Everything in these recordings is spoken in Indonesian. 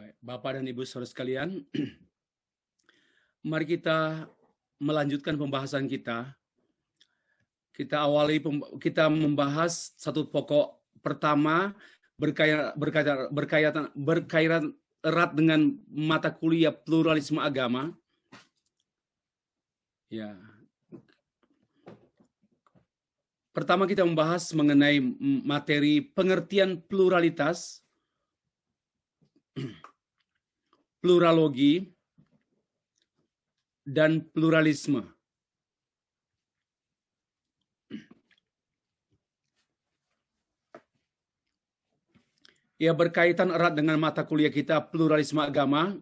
Baik, Bapak dan Ibu saudara sekalian, mari kita melanjutkan pembahasan kita. Kita membahas satu pokok pertama berkaitan erat dengan mata kuliah pluralisme agama. Ya. Pertama kita membahas mengenai materi pengertian pluralitas, pluralogi, dan pluralisme. Ya, berkaitan erat dengan mata kuliah kita pluralisme agama,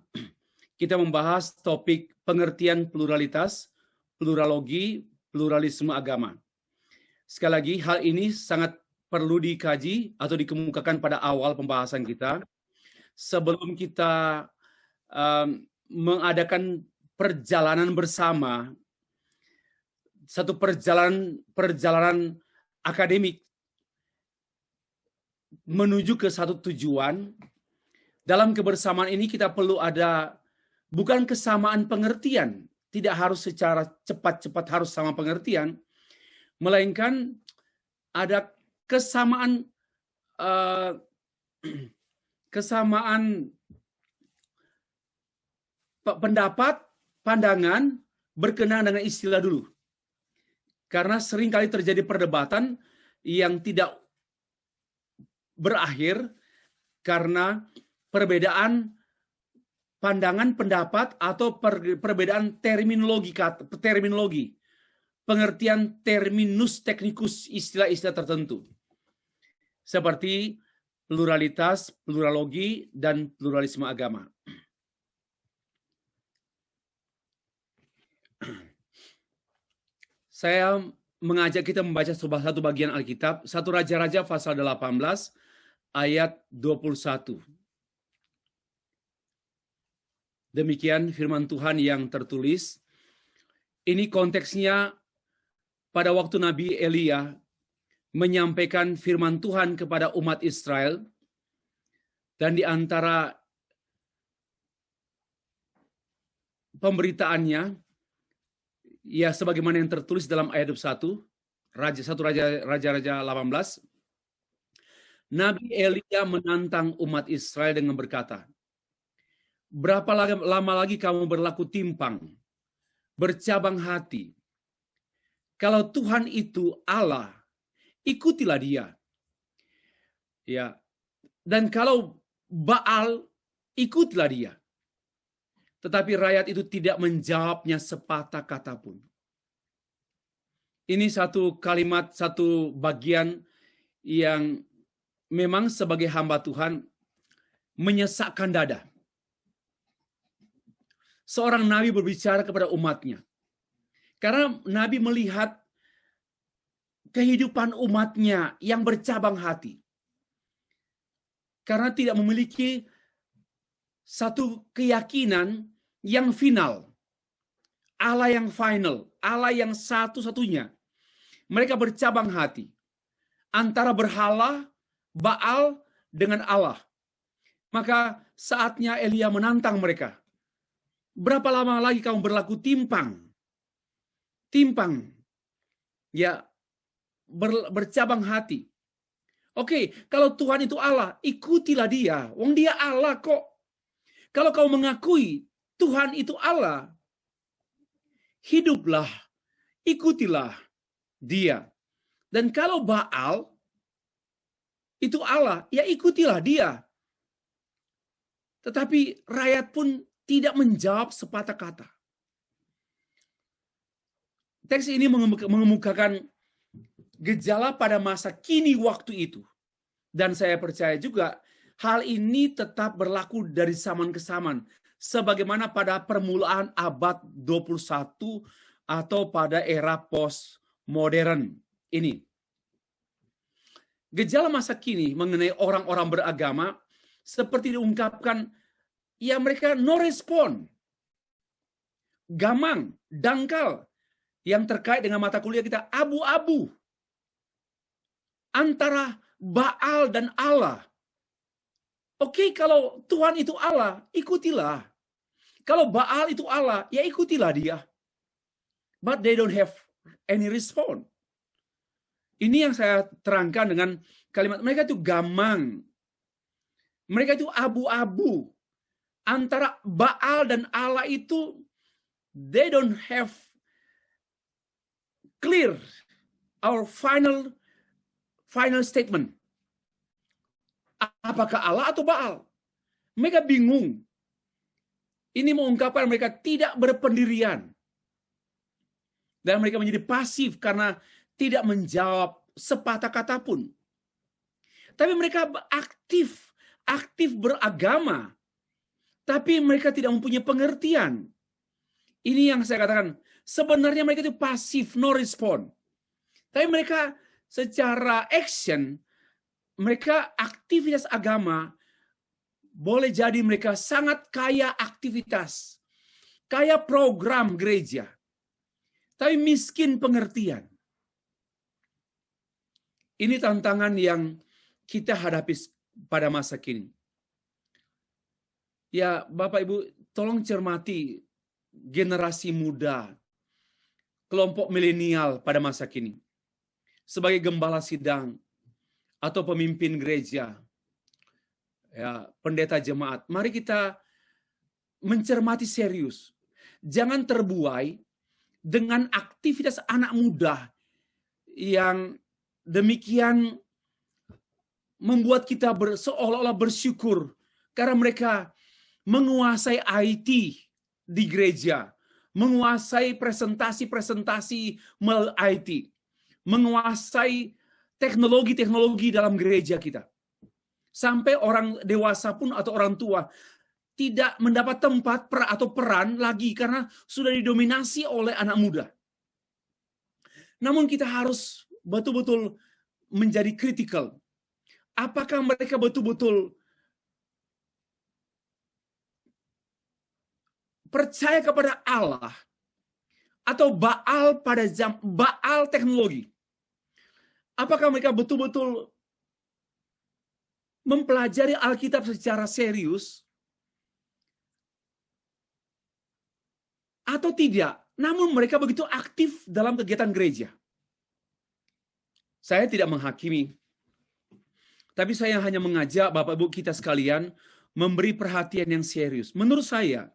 kita membahas topik pengertian pluralitas, pluralogi, pluralisme agama. Sekali lagi, hal ini sangat perlu dikaji atau dikemukakan pada awal pembahasan kita. Sebelum kita mengadakan perjalanan bersama, satu perjalanan akademik menuju ke satu tujuan. Dalam kebersamaan ini kita perlu ada bukan kesamaan pengertian, tidak harus secara cepat-cepat harus sama pengertian, melainkan ada kesamaan pendapat, pandangan berkenaan dengan istilah dulu. Karena seringkali terjadi perdebatan yang tidak berakhir karena perbedaan pandangan, pendapat, atau perbedaan terminologi, pengertian terminus teknikus istilah-istilah tertentu. Seperti pluralitas, pluralogi, dan pluralisme agama. Saya mengajak kita membaca satu bagian Alkitab, 1 Raja-Raja pasal 18 ayat 21. Demikian firman Tuhan yang tertulis. Ini konteksnya pada waktu Nabi Elia menyampaikan firman Tuhan kepada umat Israel, dan di antara pemberitaannya, ya sebagaimana yang tertulis dalam ayat 21, Raja-Raja 18, Nabi Elia menantang umat Israel dengan berkata, "Berapa lama lagi kamu berlaku timpang, bercabang hati? Kalau Tuhan itu Allah, ikutilah Dia. Ya. Dan kalau Baal, ikutilah Dia." Tetapi rakyat itu tidak menjawabnya sepatah kata pun. Ini satu kalimat, satu bagian yang memang sebagai hamba Tuhan menyesakkan dada. Seorang nabi berbicara kepada umatnya. Karena nabi melihat kehidupan umatnya yang bercabang hati. Karena tidak memiliki satu keyakinan yang final. Allah yang final, Allah yang satu-satunya. Mereka bercabang hati antara berhala, Baal, dengan Allah. Maka saatnya Elia menantang mereka. Berapa lama lagi kamu berlaku timpang? Timpang. Ya, bercabang hati. Oke, kalau Tuhan itu Allah, ikutilah Dia. Wong Dia Allah kok. Kalau kau mengakui Tuhan itu Allah, hiduplah, ikutilah Dia. Dan kalau Baal itu Allah, ya ikutilah Dia. Tetapi rakyat pun tidak menjawab sepatah kata. Teks ini mengemukakan gejala pada masa kini waktu itu. Dan saya percaya juga hal ini tetap berlaku dari zaman ke zaman. Sebagaimana pada permulaan abad 21 atau pada era postmodern ini. Gejala masa kini mengenai orang-orang beragama seperti diungkapkan, ya mereka no respon. Gamang, dangkal. Yang terkait dengan mata kuliah kita, abu-abu. Antara Baal dan Allah. Oke, kalau Tuhan itu Allah, ikutilah. Kalau Baal itu Allah, ya ikutilah dia. But they don't have any response. Ini yang saya terangkan dengan kalimat mereka itu gamang. Mereka itu abu-abu. Antara Baal dan Allah itu, they don't have clear our final statement. Apakah Allah atau Baal? Mereka bingung. Ini mengungkapkan mereka tidak berpendirian. Dan mereka menjadi pasif karena tidak menjawab sepatah kata pun. Tapi mereka aktif beragama. Tapi mereka tidak mempunyai pengertian. Ini yang saya katakan, sebenarnya mereka itu pasif, no respond. Tapi mereka secara action, mereka aktivitas agama, boleh jadi mereka sangat kaya aktivitas, kaya program gereja, tapi miskin pengertian. Ini tantangan yang kita hadapi pada masa kini. Ya, Bapak Ibu, tolong cermati generasi muda, kelompok milenial pada masa kini. Sebagai gembala sidang atau pemimpin gereja, ya, pendeta jemaat, mari kita mencermati serius. Jangan terbuai dengan aktivitas anak muda yang demikian membuat kita seolah-olah bersyukur karena mereka menguasai IT di gereja, menguasai presentasi melalui IT, menguasai teknologi dalam gereja kita. Sampai orang dewasa pun atau orang tua tidak mendapat tempat atau peran lagi karena sudah didominasi oleh anak muda. Namun kita harus betul-betul menjadi kritikal. Apakah mereka betul-betul percaya kepada Allah atau Baal Baal teknologi? Apakah mereka betul-betul mempelajari Alkitab secara serius atau tidak? Namun mereka begitu aktif dalam kegiatan gereja. Saya tidak menghakimi, tapi saya hanya mengajak Bapak Ibu kita sekalian memberi perhatian yang serius. Menurut saya,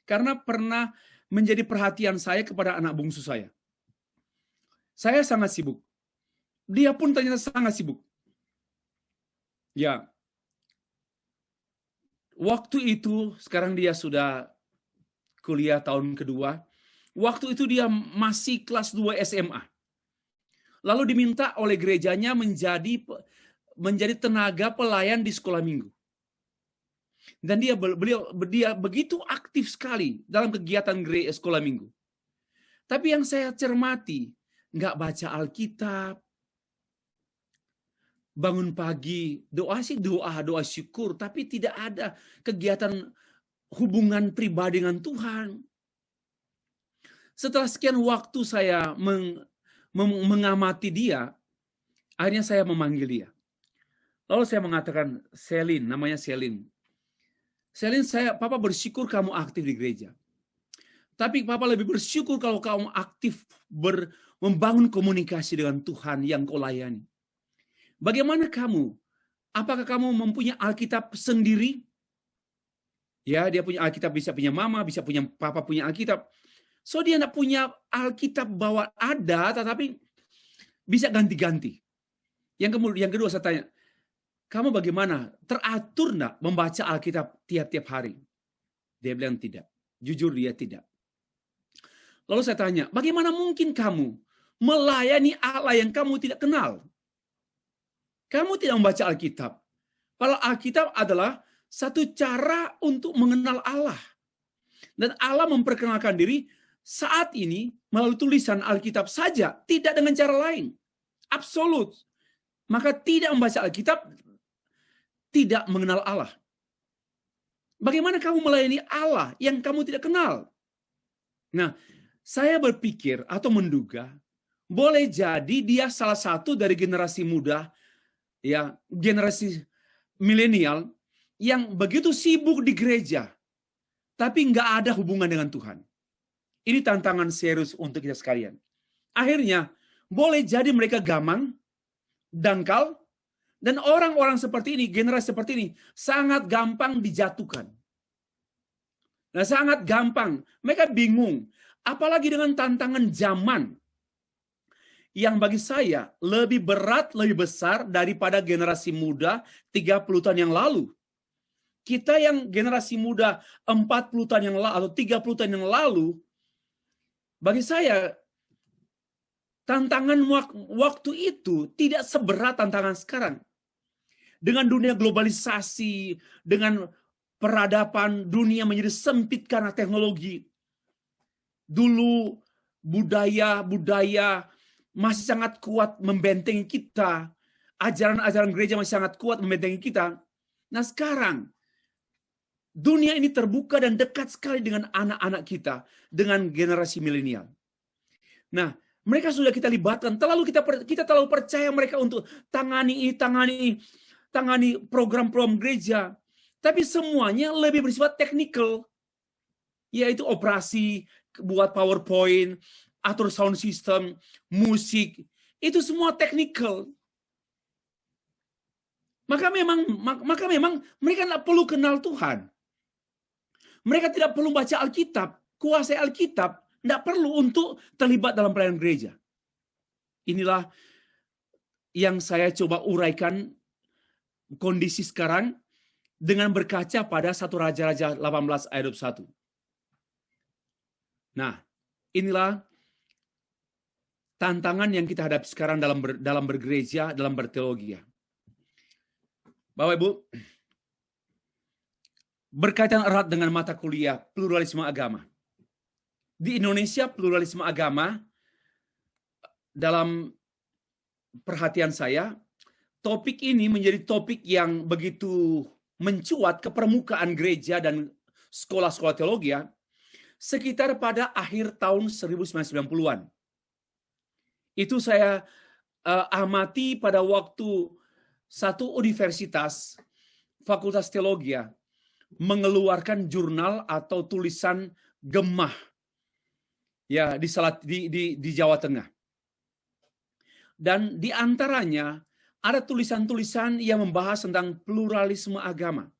karena pernah menjadi perhatian saya kepada anak bungsu saya. Saya sangat sibuk. Dia pun ternyata sangat sibuk. Ya, waktu itu, sekarang dia sudah kuliah tahun kedua. Waktu itu dia masih kelas 2 SMA. Lalu diminta oleh gerejanya menjadi tenaga pelayan di sekolah minggu. Dan dia begitu aktif sekali dalam kegiatan sekolah minggu. Tapi yang saya cermati, nggak baca Alkitab, bangun pagi, doa syukur, tapi tidak ada kegiatan hubungan pribadi dengan Tuhan. Setelah sekian waktu saya mengamati dia, akhirnya saya memanggil dia. Lalu saya mengatakan, Selin, namanya Selin. Selin, Papa bersyukur kamu aktif di gereja. Tapi Papa lebih bersyukur kalau kamu aktif membangun komunikasi dengan Tuhan yang kau layani. Bagaimana kamu? Apakah kamu mempunyai Alkitab sendiri? Ya, dia punya Alkitab, bisa punya mama, bisa punya papa punya Alkitab. So dia tidak punya Alkitab bahwa ada, tetapi bisa ganti-ganti. Yang kedua saya tanya, kamu bagaimana? Teratur enggak membaca Alkitab tiap-tiap hari? Dia bilang tidak. Jujur dia tidak. Lalu saya tanya, bagaimana mungkin kamu melayani Allah yang kamu tidak kenal? Kamu tidak membaca Alkitab. Padahal Alkitab adalah satu cara untuk mengenal Allah. Dan Allah memperkenalkan diri saat ini melalui tulisan Alkitab saja, tidak dengan cara lain. Absolut. Maka tidak membaca Alkitab, tidak mengenal Allah. Bagaimana kamu melayani Allah yang kamu tidak kenal? Nah, saya berpikir atau menduga, boleh jadi dia salah satu dari generasi muda, ya, generasi milenial yang begitu sibuk di gereja, tapi nggak ada hubungan dengan Tuhan. Ini tantangan serius untuk kita sekalian. Akhirnya, boleh jadi mereka gamang, dangkal, dan orang-orang seperti ini, generasi seperti ini, sangat gampang dijatuhkan. Nah, sangat gampang. Mereka bingung. Apalagi dengan tantangan zaman yang bagi saya lebih berat, lebih besar daripada generasi muda 30 tahun yang lalu. Kita yang generasi muda 40 tahun yang lalu atau 30 tahun yang lalu, bagi saya tantangan waktu itu tidak seberat tantangan sekarang. Dengan dunia globalisasi, dengan peradaban dunia menjadi sempit karena teknologi. Dulu budaya masih sangat kuat membentengi kita. Ajaran-ajaran gereja masih sangat kuat membentengi kita. Nah sekarang, dunia ini terbuka dan dekat sekali dengan anak-anak kita. Dengan generasi milenial. Nah, mereka sudah kita libatkan. Kita terlalu percaya mereka untuk tangani program-program gereja. Tapi semuanya lebih bersifat teknikal. Yaitu operasi, buat PowerPoint, atur sound system, musik. Itu semua teknikal. Maka memang mereka tidak perlu kenal Tuhan. Mereka tidak perlu baca Alkitab, kuasai Alkitab. Tidak perlu untuk terlibat dalam pelayanan gereja. Inilah yang saya coba uraikan kondisi sekarang dengan berkaca pada 1 Raja-Raja 18 ayat 21. Nah, inilah tantangan yang kita hadapi sekarang dalam bergereja, dalam berteologi. Bapak Ibu, berkaitan erat dengan mata kuliah pluralisme agama. Di Indonesia, pluralisme agama, dalam perhatian saya, topik ini menjadi topik yang begitu mencuat ke permukaan gereja dan sekolah-sekolah teologi sekitar pada akhir tahun 1990-an. Itu saya amati pada waktu satu universitas, Fakultas Teologi, mengeluarkan jurnal atau tulisan gemah ya di Jawa Tengah. Dan di antaranya ada tulisan-tulisan yang membahas tentang pluralisme agama.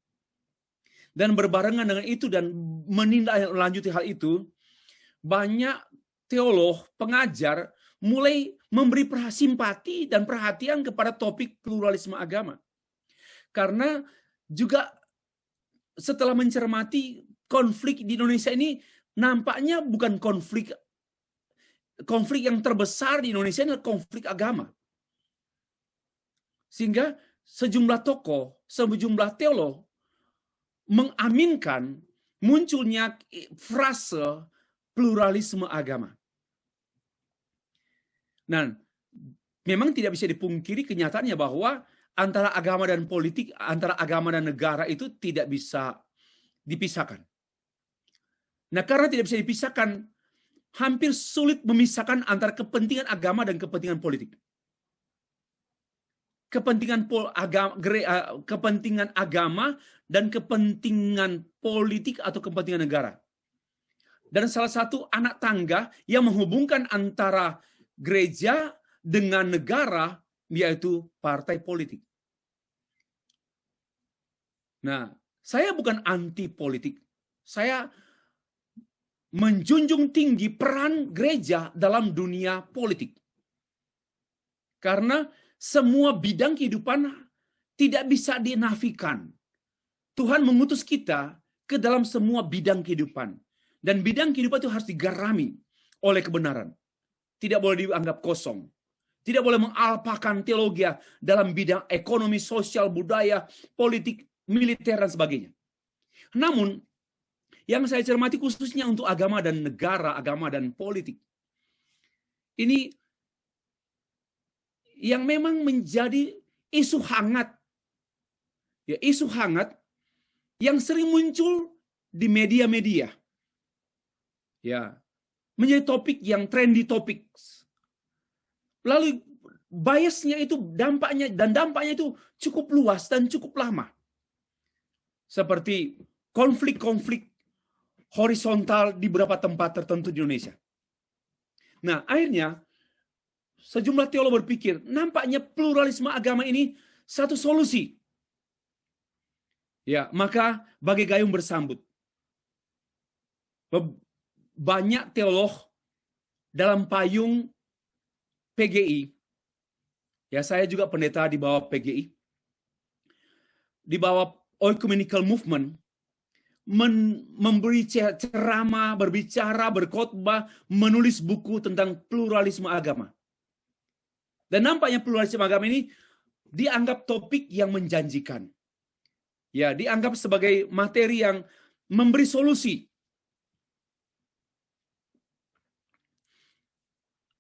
Dan berbarengan dengan itu dan menindaklanjuti hal itu, banyak teolog, pengajar mulai memberi simpati dan perhatian kepada topik pluralisme agama. Karena juga setelah mencermati konflik di Indonesia ini, nampaknya bukan konflik yang terbesar di Indonesia adalah konflik agama. Sehingga sejumlah tokoh, sejumlah teolog mengaminkan munculnya frase pluralisme agama. Nah, memang tidak bisa dipungkiri kenyataannya bahwa antara agama dan politik, antara agama dan negara itu tidak bisa dipisahkan. Nah, karena tidak bisa dipisahkan, hampir sulit memisahkan antara kepentingan agama dan kepentingan politik. Kepentingan agama dan kepentingan politik atau kepentingan negara. Dan salah satu anak tangga yang menghubungkan antara gereja dengan negara yaitu partai politik. Nah, saya bukan anti politik. Saya menjunjung tinggi peran gereja dalam dunia politik. Karena semua bidang kehidupan tidak bisa dinafikan. Tuhan mengutus kita ke dalam semua bidang kehidupan. Dan bidang kehidupan itu harus digarami oleh kebenaran. Tidak boleh dianggap kosong. Tidak boleh mengalpakan teologi dalam bidang ekonomi, sosial, budaya, politik, militer, dan sebagainya. Namun, yang saya cermati khususnya untuk agama dan negara, agama dan politik. Ini yang memang menjadi isu hangat. Ya, isu hangat yang sering muncul di media-media. Ya, menjadi topik yang trendy topik. Lalu biasnya itu dampaknya itu cukup luas dan cukup lama. seperti konflik-konflik horizontal di beberapa tempat tertentu di Indonesia. Nah, akhirnya sejumlah teolog berpikir, nampaknya pluralisme agama ini satu solusi. Ya, maka bagai gayung bersambut. Banyak teolog dalam payung PGI, ya saya juga pendeta di bawah PGI, di bawah Ecumenical Movement, memberi ceramah, berbicara, berkhotbah, menulis buku tentang pluralisme agama. Dan nampaknya pluralisme agama ini dianggap topik yang menjanjikan. Ya, dianggap sebagai materi yang memberi solusi.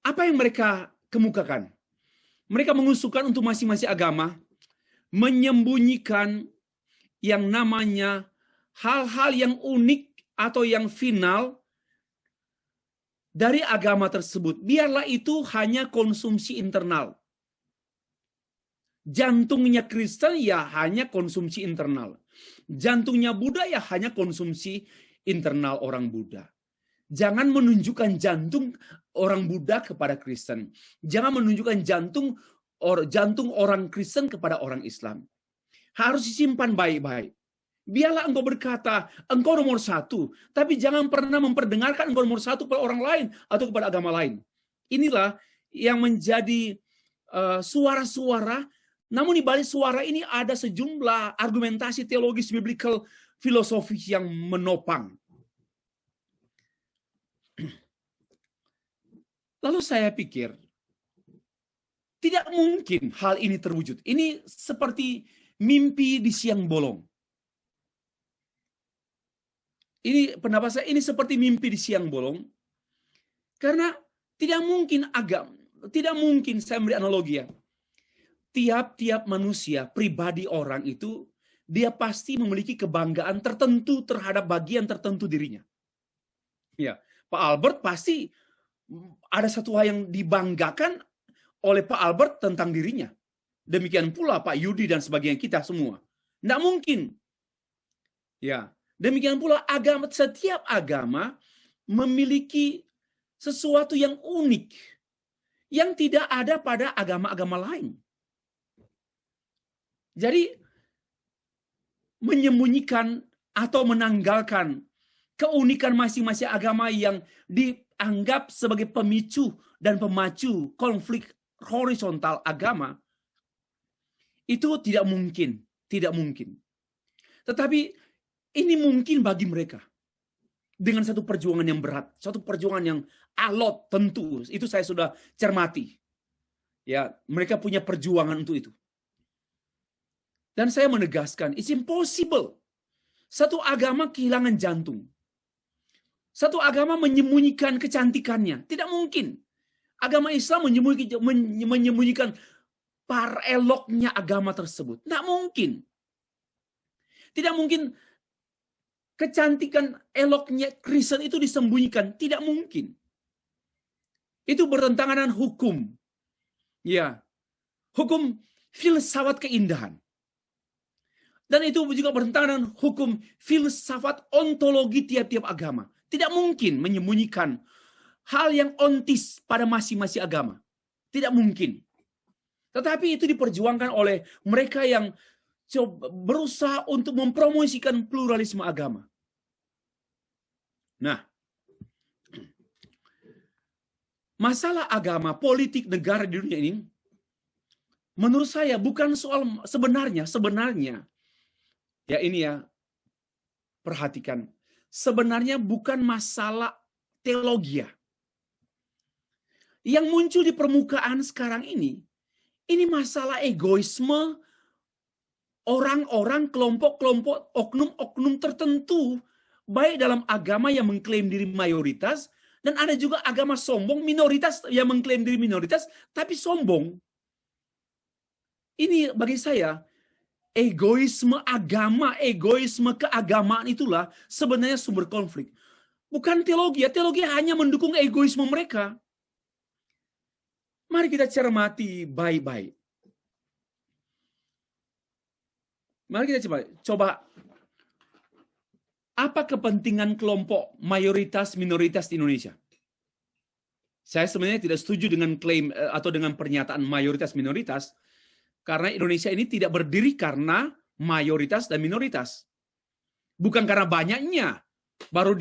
Apa yang mereka kemukakan? Mereka mengusulkan untuk masing-masing agama menyembunyikan yang namanya hal-hal yang unik atau yang final dari agama tersebut. Biarlah itu hanya konsumsi internal. Jantungnya Kristen ya hanya konsumsi internal. Jantungnya Buddha ya hanya konsumsi internal orang Buddha. Jangan menunjukkan jantung orang Buddha kepada Kristen. Jangan menunjukkan jantung orang Kristen kepada orang Islam. Harus disimpan baik-baik. Biarlah engkau berkata, engkau nomor satu. Tapi jangan pernah memperdengarkan engkau nomor satu kepada orang lain atau kepada agama lain. Inilah yang menjadi suara-suara. Namun di balik suara ini ada sejumlah argumentasi teologis, biblical, filosofis yang menopang. Lalu saya pikir, tidak mungkin hal ini terwujud. Ini seperti mimpi di siang bolong. Ini pendapat saya, ini seperti mimpi di siang bolong. Karena tidak mungkin saya memberi analogi ya. Tiap-tiap manusia, pribadi orang itu, dia pasti memiliki kebanggaan tertentu terhadap bagian tertentu dirinya. Ya, Pak Albert pasti ada satu hal yang dibanggakan oleh Pak Albert tentang dirinya. Demikian pula Pak Yudi dan sebagainya kita semua. Tidak mungkin. Ya, demikian pula setiap agama memiliki sesuatu yang unik yang tidak ada pada agama-agama lain. Jadi menyembunyikan atau menanggalkan keunikan masing-masing agama yang dianggap sebagai pemicu dan pemacu konflik horizontal agama, itu tidak mungkin. Tetapi ini mungkin bagi mereka. Dengan satu perjuangan yang berat, satu perjuangan yang alot tentu. Itu saya sudah cermati. Ya, mereka punya perjuangan untuk itu. Dan saya menegaskan, it's impossible. Satu agama kehilangan jantung. Satu agama menyembunyikan kecantikannya. Tidak mungkin. Agama Islam menyembunyikan eloknya agama tersebut. Tidak mungkin. Tidak mungkin kecantikan eloknya Kristen itu disembunyikan. Tidak mungkin. Itu bertentangan dengan hukum. Ya. Hukum filsafat keindahan. Dan itu juga bertentangan dengan hukum filsafat ontologi tiap-tiap agama. Tidak mungkin menyembunyikan hal yang ontis pada masing-masing agama. Tidak mungkin. Tetapi itu diperjuangkan oleh mereka yang berusaha untuk mempromosikan pluralisme agama. Nah, masalah agama, politik, negara di dunia ini, menurut saya bukan soal sebenarnya, ya ini ya, perhatikan. Sebenarnya bukan masalah teologi. Yang muncul di permukaan sekarang ini masalah egoisme orang-orang, kelompok-kelompok, oknum-oknum tertentu, baik dalam agama yang mengklaim diri mayoritas, dan ada juga agama sombong, minoritas yang mengklaim diri minoritas, tapi sombong. Ini bagi saya, egoisme agama, egoisme keagamaan itulah sebenarnya sumber konflik. Bukan teologi, teologi hanya mendukung egoisme mereka. Mari kita cermati baik-baik. Mari kita coba Apa kepentingan kelompok mayoritas minoritas di Indonesia? Saya sebenarnya tidak setuju dengan klaim atau dengan pernyataan mayoritas minoritas, karena Indonesia ini tidak berdiri karena mayoritas dan minoritas. Bukan karena banyaknya baru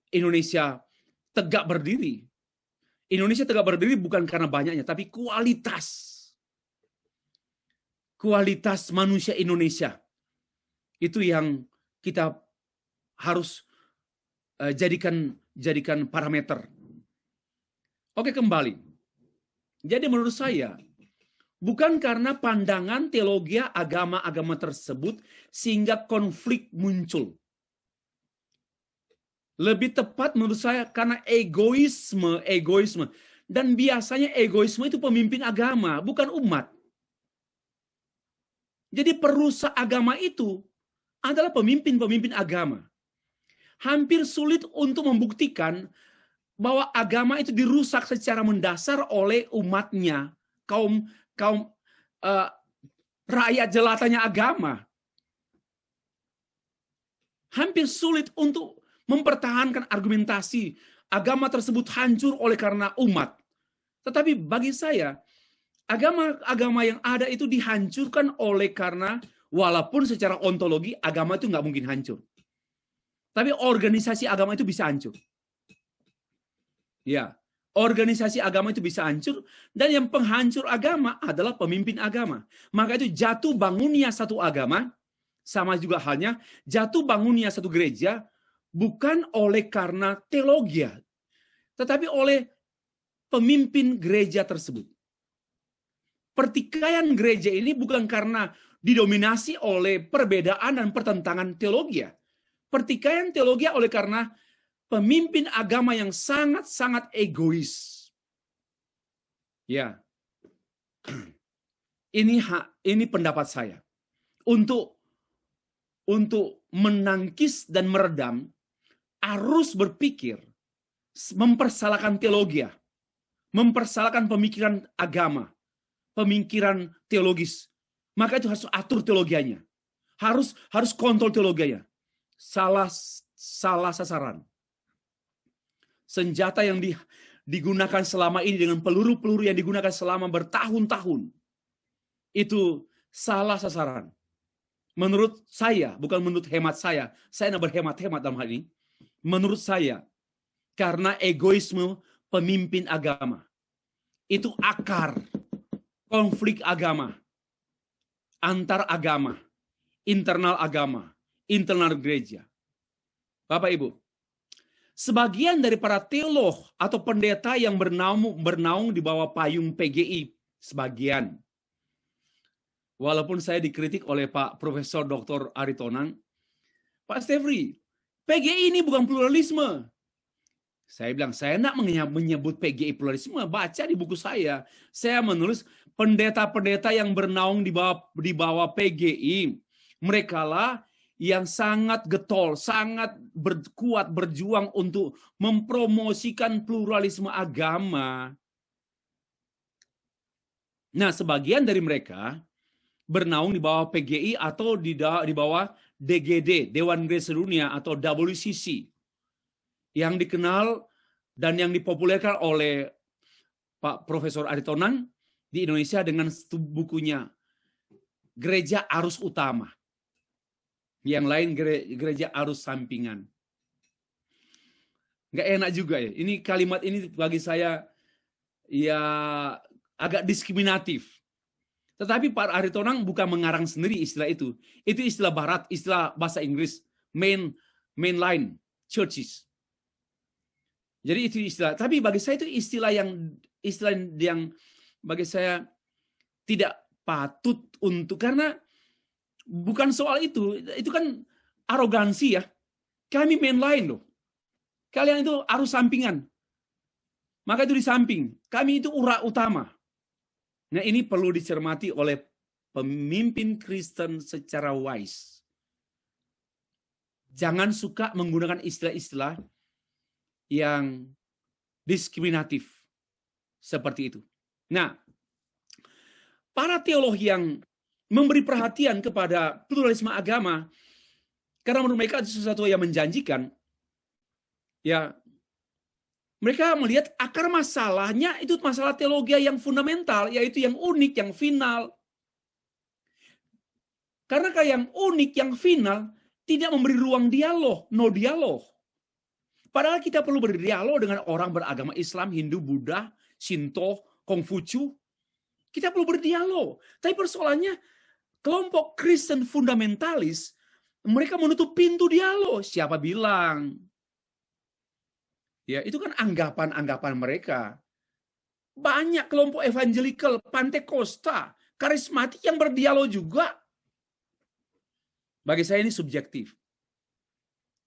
Indonesia tegak berdiri. Indonesia tegak berdiri bukan karena banyaknya, tapi kualitas manusia Indonesia. Itu yang kita harus jadikan parameter. Oke, kembali. Jadi menurut saya, bukan karena pandangan teologi agama-agama tersebut sehingga konflik muncul. Lebih tepat menurut saya karena egoisme. Dan biasanya egoisme itu pemimpin agama, bukan umat. Jadi perusak agama itu adalah pemimpin agama. Hampir sulit untuk membuktikan bahwa agama itu dirusak secara mendasar oleh umatnya, kaum rakyat jelatanya agama. Hampir sulit untuk mempertahankan argumentasi agama tersebut hancur oleh karena umat. Tetapi bagi saya, agama yang ada itu dihancurkan oleh karena walaupun secara ontologi agama itu nggak mungkin hancur. Tapi organisasi agama itu bisa hancur. Ya, organisasi agama itu bisa hancur, dan yang penghancur agama adalah pemimpin agama. Maka itu jatuh bangunnya satu agama, sama juga halnya jatuh bangunnya satu gereja, bukan oleh karena teologi, tetapi oleh pemimpin gereja tersebut. Pertikaian gereja ini bukan karena didominasi oleh perbedaan dan pertentangan teologi. Pertikaian teologi oleh karena pemimpin agama yang sangat-sangat egois. Ya. Ini pendapat saya. Untuk menangkis dan meredam arus berpikir mempersalahkan teologi, mempersalahkan pemikiran agama, pemikiran teologis, maka itu harus atur teologianya, harus kontrol teologianya. Salah sasaran. Senjata yang digunakan selama ini dengan peluru-peluru yang digunakan selama bertahun-tahun itu salah sasaran. Menurut saya, bukan menurut hemat saya tidak berhemat-hemat dalam hal ini. Menurut saya, karena egoisme pemimpin agama. Itu akar konflik agama, antar agama, internal gereja. Bapak Ibu, sebagian dari para teolog atau pendeta yang bernaung di bawah payung PGI, sebagian. Walaupun saya dikritik oleh Pak Profesor Dr. Aritonang, Pak Stefri, PGI ini bukan pluralisme. Saya bilang, saya tidak menyebut PGI pluralisme, baca di buku saya. Saya menulis pendeta-pendeta yang bernaung di bawah PGI. Merekalah yang sangat getol, sangat kuat berjuang untuk mempromosikan pluralisme agama. Nah, sebagian dari mereka bernaung di bawah PGI atau di bawah DGD, Dewan Gereja Sedunia atau WCC, yang dikenal dan yang dipopulerkan oleh Pak Profesor Aritonang di Indonesia dengan bukunya Gereja Arus Utama. Yang lain gereja arus sampingan. Nggak enak juga ya. Ini kalimat ini bagi saya ya agak diskriminatif. Tetapi Pak Aritonang bukan mengarang sendiri istilah itu. Itu istilah barat, istilah bahasa Inggris, mainline churches. Jadi itu istilah. Tapi bagi saya itu istilah yang bagi saya tidak patut untuk, karena bukan soal itu kan arogansi ya. Kami mainline loh. Kalian itu arus sampingan. Maka itu di samping. Kami itu utama. Nah, ini perlu dicermati oleh pemimpin Kristen secara wise. Jangan suka menggunakan istilah-istilah yang diskriminatif seperti itu. Nah, para teolog yang memberi perhatian kepada pluralisme agama Karena menurut mereka itu sesuatu yang menjanjikan. Ya, mereka melihat akar masalahnya itu masalah teologi yang fundamental, yaitu yang unik, yang final. Karena yang unik, yang final, tidak memberi ruang dialog, no dialog. Padahal kita perlu berdialog dengan orang beragama Islam, Hindu, Buddha, Shinto, Kongfucu. Kita perlu berdialog. Tapi persoalannya, kelompok Kristen fundamentalis, mereka menutup pintu dialog. Siapa bilang? Ya, itu kan anggapan-anggapan mereka. Banyak kelompok evangelical, Pantekosta, karismatik yang berdialog juga. Bagi saya ini subjektif.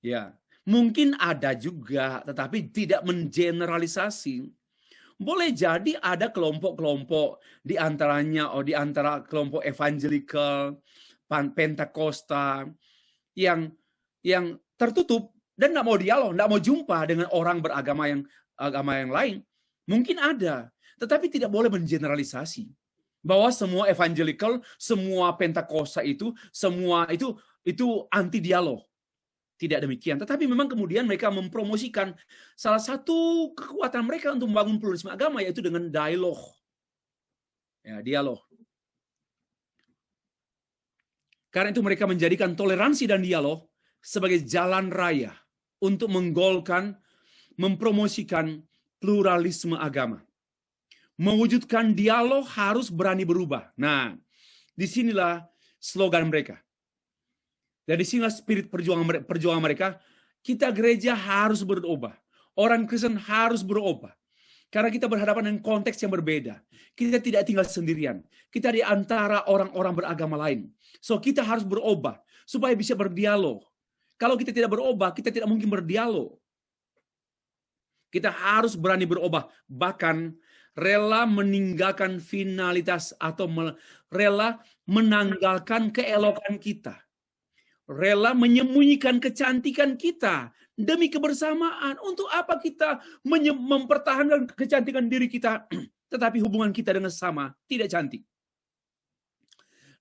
Ya, mungkin ada juga, tetapi tidak mengeneralisasi. Boleh jadi ada kelompok-kelompok di antara kelompok evangelical, Pentakosta yang tertutup dan nggak mau dialog, nggak mau jumpa dengan orang beragama yang lain. Mungkin ada, tetapi tidak boleh mengeneralisasi bahwa semua evangelical, semua Pentakosta semua itu anti dialog. Tidak demikian. Tetapi memang kemudian mereka mempromosikan salah satu kekuatan mereka untuk membangun pluralisme agama, yaitu dengan dialog. Ya, dialog. Karena itu mereka menjadikan toleransi dan dialog sebagai jalan raya untuk menggolkan, mempromosikan pluralisme agama. Mewujudkan dialog harus berani berubah. Nah, disinilah slogan mereka. Dari sinilah spirit perjuangan mereka. Kita gereja harus berubah. Orang Kristen harus berubah. Karena kita berhadapan dengan konteks yang berbeda. Kita tidak tinggal sendirian. Kita di antara orang-orang beragama lain. So, kita harus berubah supaya bisa berdialog. Kalau kita tidak berubah, kita tidak mungkin berdialog. Kita harus berani berubah. Bahkan rela meninggalkan finalitas atau rela menanggalkan keelokan kita. Rela menyembunyikan kecantikan kita demi kebersamaan. Untuk apa kita mempertahankan kecantikan diri kita, tetapi hubungan kita dengan sesama tidak cantik?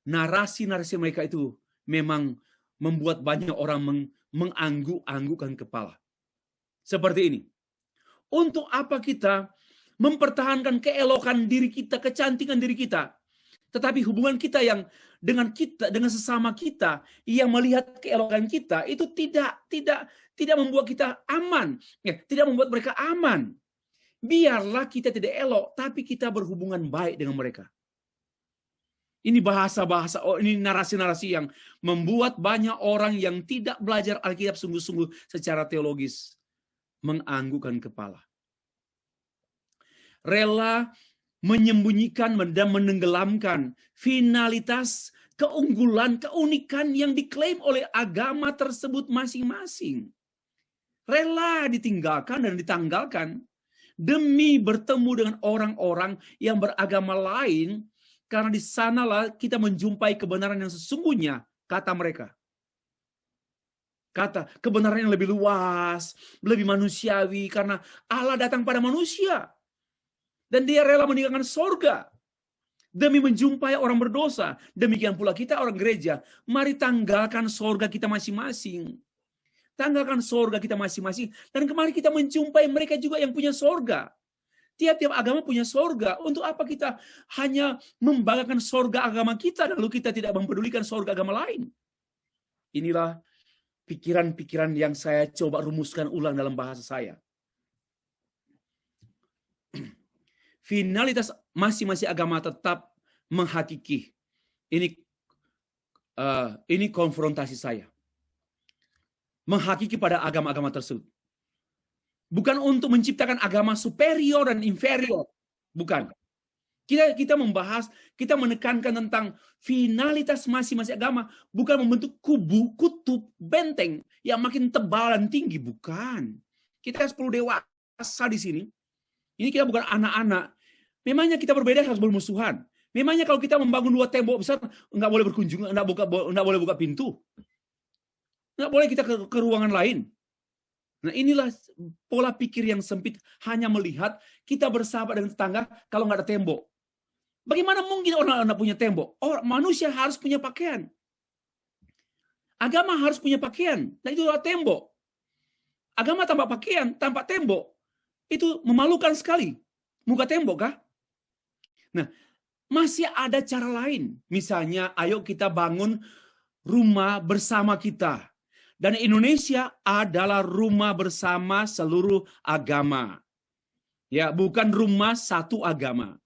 Narasi-narasi mereka itu memang membuat banyak orang mengangguk-anggukkan kepala. Seperti ini. Untuk apa kita mempertahankan keelokan diri kita, kecantikan diri kita, tetapi hubungan kita yang dengan sesama kita yang melihat keelokan kita itu tidak membuat kita aman, ya, tidak membuat mereka aman. Biarlah kita tidak elok, tapi kita berhubungan baik dengan mereka. Ini ini narasi-narasi yang membuat banyak orang yang tidak belajar Alkitab sungguh-sungguh secara teologis menganggukkan kepala. Rela menyembunyikan dan menenggelamkan finalitas, keunggulan, keunikan yang diklaim oleh agama tersebut masing-masing. Rela ditinggalkan dan ditanggalkan demi bertemu dengan orang-orang yang beragama lain, karena di sanalah kita menjumpai kebenaran yang sesungguhnya, kata mereka. Kata kebenaran yang lebih luas, lebih manusiawi, karena Allah datang pada manusia. Dan dia rela meninggalkan sorga demi menjumpai orang berdosa. Demikian pula kita orang gereja. Mari tanggalkan sorga kita masing-masing. Tanggalkan sorga kita masing-masing. Dan kemari kita menjumpai mereka juga yang punya sorga. Tiap-tiap agama punya sorga. Untuk apa kita hanya membanggakan sorga agama kita, lalu kita tidak mempedulikan sorga agama lain? Inilah pikiran-pikiran yang saya coba rumuskan ulang dalam bahasa saya. Finalitas masing-masing agama tetap menghakiki. Ini konfrontasi saya. Menghakiki pada agama-agama tersebut. Bukan untuk menciptakan agama superior dan inferior. Bukan. Kita membahas, kita menekankan tentang finalitas masing-masing agama. Bukan membentuk kubu, kutub, benteng yang makin tebal dan tinggi. Bukan. Kita harus perlu dewasa di sini. Ini kita bukan anak-anak. Memangnya kita berbeda harus bermusuhan. Memangnya kalau kita membangun dua tembok besar, nggak boleh berkunjung, nggak boleh buka pintu. Nggak boleh kita ke ruangan lain. Nah, inilah pola pikir yang sempit, hanya melihat kita bersahabat dengan tetangga kalau nggak ada tembok. Bagaimana mungkin orang punya tembok? Manusia harus punya pakaian. Agama harus punya pakaian, dan itu adalah tembok. Agama tanpa pakaian, tanpa tembok, itu memalukan sekali. Muka tembok kah? Nah, masih ada cara lain. Misalnya, ayo kita bangun rumah bersama kita. Dan Indonesia adalah rumah bersama seluruh agama. Ya, bukan rumah satu agama.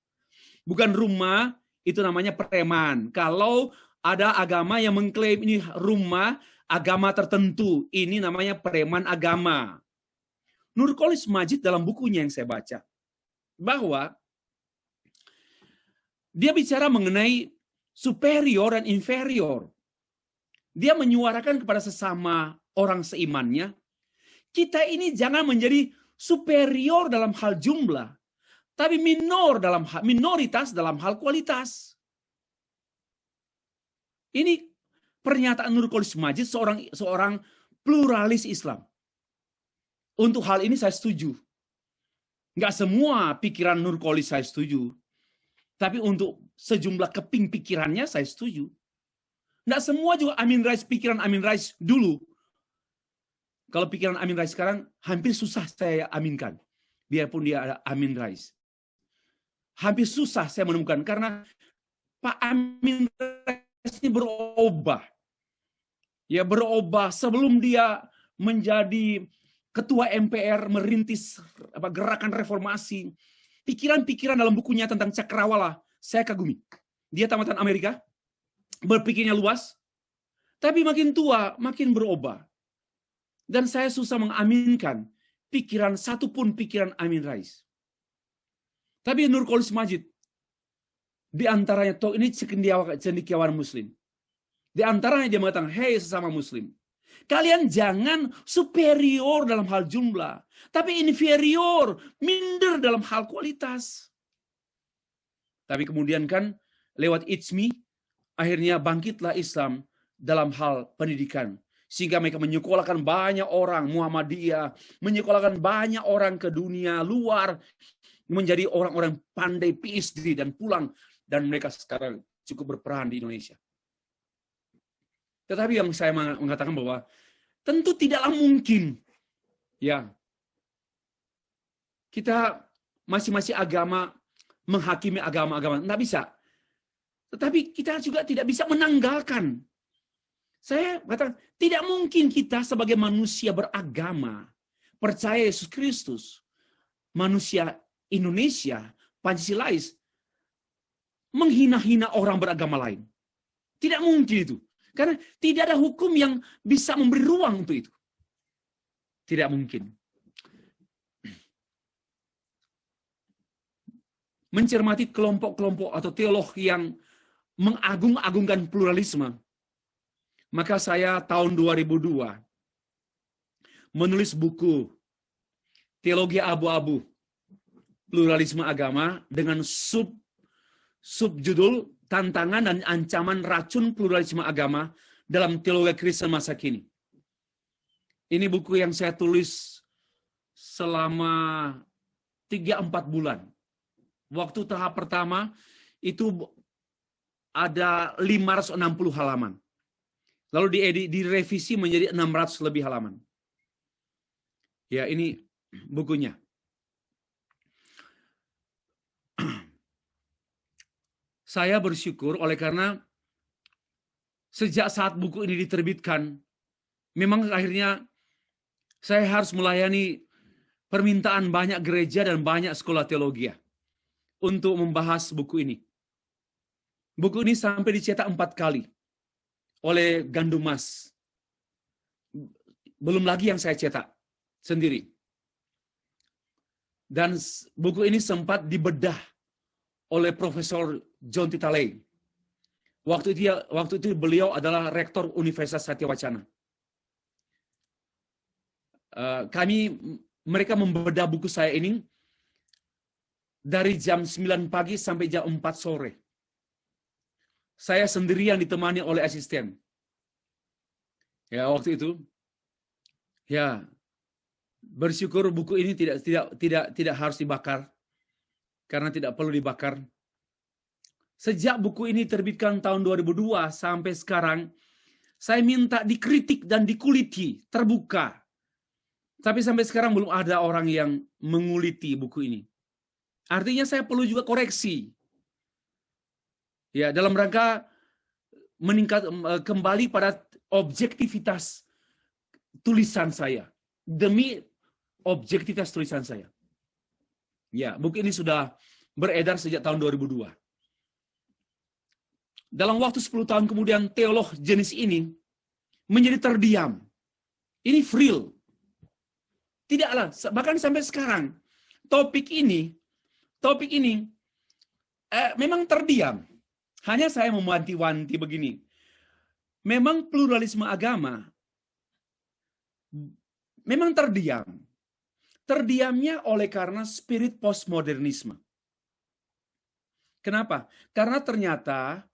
Bukan rumah itu namanya preman. Kalau ada agama yang mengklaim ini rumah agama tertentu, ini namanya preman agama. Nurcholish Madjid dalam bukunya yang saya baca, bahwa dia bicara mengenai superior dan inferior. Dia menyuarakan kepada sesama orang seimannya, kita ini jangan menjadi superior dalam hal jumlah, tapi minoritas dalam hal kualitas. Ini pernyataan Nurcholish Madjid, seorang pluralis Islam. Untuk hal ini saya setuju. Nggak semua pikiran Nurcholish saya setuju. Tapi untuk sejumlah keping pikirannya saya setuju. Nggak semua juga pikiran Amin Rais dulu. Kalau pikiran Amin Rais sekarang hampir susah saya aminkan. Biarpun dia ada Amin Rais. Hampir susah saya menemukan. Karena Pak Amin Rais ini berubah. Ya, berubah sebelum dia menjadi ketua MPR, merintis gerakan reformasi. Pikiran-pikiran dalam bukunya tentang cakrawala, saya kagumi. Dia tamatan Amerika, berpikirnya luas, tapi makin tua, makin berubah. Dan saya susah mengaminkan satupun pikiran Amin Rais. Tapi Nurcholish Madjid, di antaranya ini cendekiawan Muslim. Di antaranya dia mengatakan, hei sesama Muslim, kalian jangan superior dalam hal jumlah, tapi inferior, minder dalam hal kualitas. Tapi kemudian kan lewat IJMI, akhirnya bangkitlah Islam dalam hal pendidikan. Sehingga mereka menyekolahkan banyak orang, Muhammadiyah, menyekolahkan banyak orang ke dunia luar, menjadi orang-orang pandai PhD dan pulang. Dan mereka sekarang cukup berperan di Indonesia. Tetapi yang saya mengatakan bahwa tentu tidaklah mungkin ya kita masing-masing agama menghakimi agama-agama, nggak bisa. Tetapi kita juga tidak bisa menanggalkan. Saya katakan tidak mungkin kita sebagai manusia beragama percaya Yesus Kristus, manusia Indonesia Pancasilais, menghina-hina orang beragama lain. Tidak mungkin itu. Karena tidak ada hukum yang bisa memberi ruang untuk itu. Tidak mungkin. Mencermati kelompok-kelompok atau teolog yang mengagung-agungkan pluralisme. Maka saya tahun 2002 menulis buku Teologi Abu-Abu, Pluralisme Agama dengan subjudul Tantangan dan Ancaman Racun Pluralisme Agama dalam Teologi Kristen Masa Kini. Ini buku yang saya tulis selama 3-4 bulan. Waktu tahap pertama itu ada 560 halaman. Lalu direvisi menjadi 600 lebih halaman. Ya, ini bukunya. Saya bersyukur oleh karena sejak saat buku ini diterbitkan, memang akhirnya saya harus melayani permintaan banyak gereja dan banyak sekolah teologi untuk membahas buku ini. Buku ini sampai dicetak 4 kali oleh Gandum Mas. Belum lagi yang saya cetak sendiri. Dan buku ini sempat dibedah oleh Profesor John Titalay. Waktu itu beliau adalah rektor Universitas Satyawacana. Mereka membedah buku saya ini dari jam 9 pagi sampai jam 4 sore. Saya sendirian ditemani oleh asisten. Ya, waktu itu ya bersyukur buku ini tidak harus dibakar karena tidak perlu dibakar. Sejak buku ini terbitkan tahun 2002 sampai sekarang Saya minta dikritik dan dikuliti, terbuka. Tapi sampai sekarang belum ada orang yang menguliti buku ini. Artinya saya perlu juga koreksi. Ya, dalam rangka meningkat kembali pada objektivitas tulisan saya. Demi objektivitas tulisan saya. Ya, buku ini sudah beredar sejak tahun 2002. Dalam waktu 10 tahun kemudian teolog jenis ini menjadi terdiam. Ini real. Tidaklah, bahkan sampai sekarang topik ini memang terdiam. Hanya saya mewanti-wanti begini. Memang pluralisme agama memang terdiam. Terdiamnya oleh karena spirit postmodernisme. Kenapa? Karena ternyata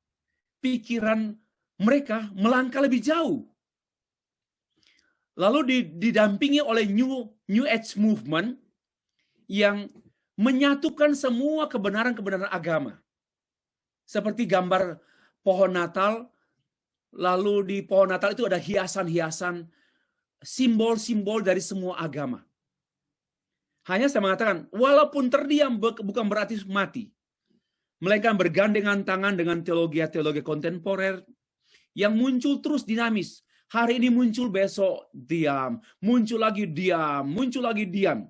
pikiran mereka melangkah lebih jauh. Lalu didampingi oleh New Age Movement yang menyatukan semua kebenaran-kebenaran agama. Seperti gambar pohon Natal, lalu di pohon Natal itu ada hiasan-hiasan, simbol-simbol dari semua agama. Hanya saya mengatakan, walaupun terdiam bukan berarti mati. Melainkan bergandengan tangan dengan teologi kontemporer yang muncul terus dinamis. Hari ini muncul, besok diam, muncul lagi diam, muncul lagi diam.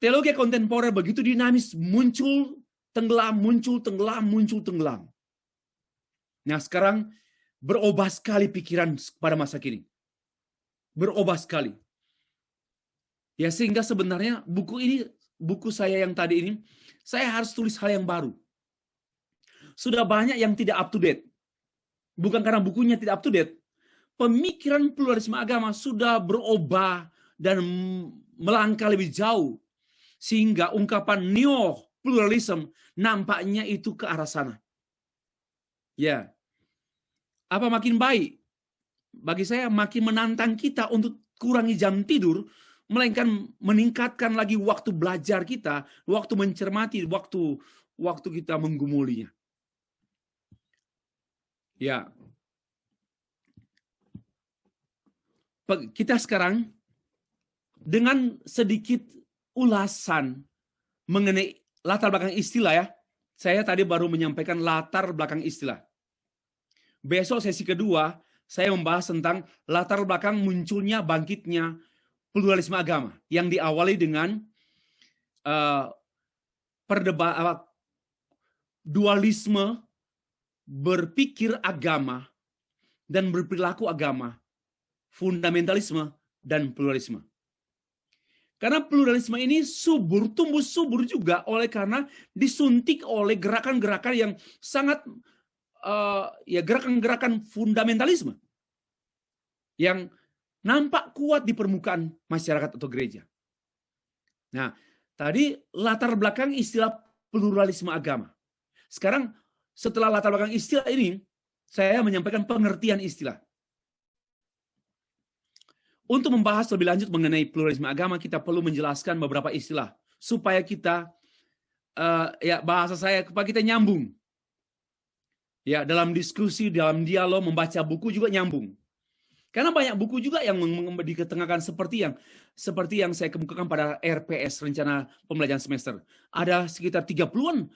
Teologi kontemporer begitu dinamis, muncul, tenggelam, muncul, tenggelam, muncul, tenggelam. Nah, sekarang berubah sekali pikiran pada masa kini. Berubah sekali. Ya, sehingga sebenarnya buku saya yang tadi ini, saya harus tulis hal yang baru. Sudah banyak yang tidak up to date. Bukan karena bukunya tidak up to date. Pemikiran pluralisme agama sudah berubah dan melangkah lebih jauh. Sehingga ungkapan neo-pluralism nampaknya itu ke arah sana. Ya. Apa makin baik? Bagi saya makin menantang kita untuk kurangi jam tidur, melainkan meningkatkan lagi waktu belajar kita, waktu mencermati, waktu kita menggumulinya. Ya. Kita sekarang dengan sedikit ulasan mengenai latar belakang istilah ya. Saya tadi baru menyampaikan latar belakang istilah. Besok sesi kedua saya membahas tentang latar belakang munculnya, bangkitnya pluralisme agama yang diawali dengan dualisme berpikir agama dan berperilaku agama, fundamentalisme dan pluralisme. Karena pluralisme ini tumbuh subur juga oleh karena disuntik oleh gerakan-gerakan yang sangat gerakan-gerakan fundamentalisme yang nampak kuat di permukaan masyarakat atau gereja. Nah, tadi latar belakang istilah pluralisme agama. Sekarang setelah latar belakang istilah ini, saya menyampaikan pengertian istilah. Untuk membahas lebih lanjut mengenai pluralisme agama, kita perlu menjelaskan beberapa istilah supaya kita bahasa saya supaya kita nyambung. Ya, dalam diskusi, dalam dialog, membaca buku juga nyambung. Karena banyak buku juga yang diketengahkan seperti yang saya kemukakan pada RPS, rencana pembelajaran semester. Ada sekitar 30-40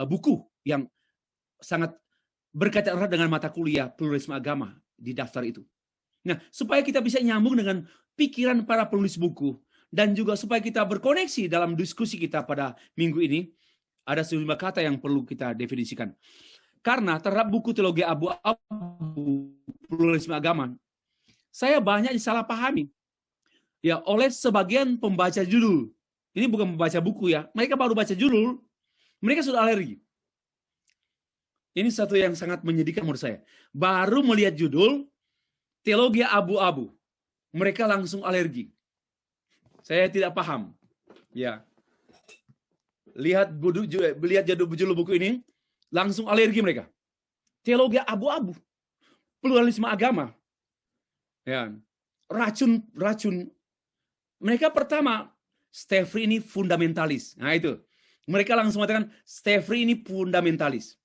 buku yang sangat berkaitan erat dengan mata kuliah pluralisme agama di daftar itu. Nah, supaya kita bisa nyambung dengan pikiran para penulis buku dan juga supaya kita berkoneksi dalam diskusi kita pada minggu ini, ada sejumlah kata yang perlu kita definisikan. Karena terhadap buku teologi abu-abu pluralisme agama, saya banyak disalahpahami ya oleh sebagian pembaca judul. Ini bukan membaca buku ya, mereka baru baca judul, mereka sudah alergi. Ini satu yang sangat menyedihkan menurut saya. Baru melihat judul, teologi abu-abu, mereka langsung alergi. Saya tidak paham. Ya, lihat judul buku ini, langsung alergi mereka. Teologi abu-abu, pluralisme agama, ya, racun. Mereka pertama, Steffrey ini fundamentalis. Nah itu, mereka langsung mengatakan Steffrey ini fundamentalis.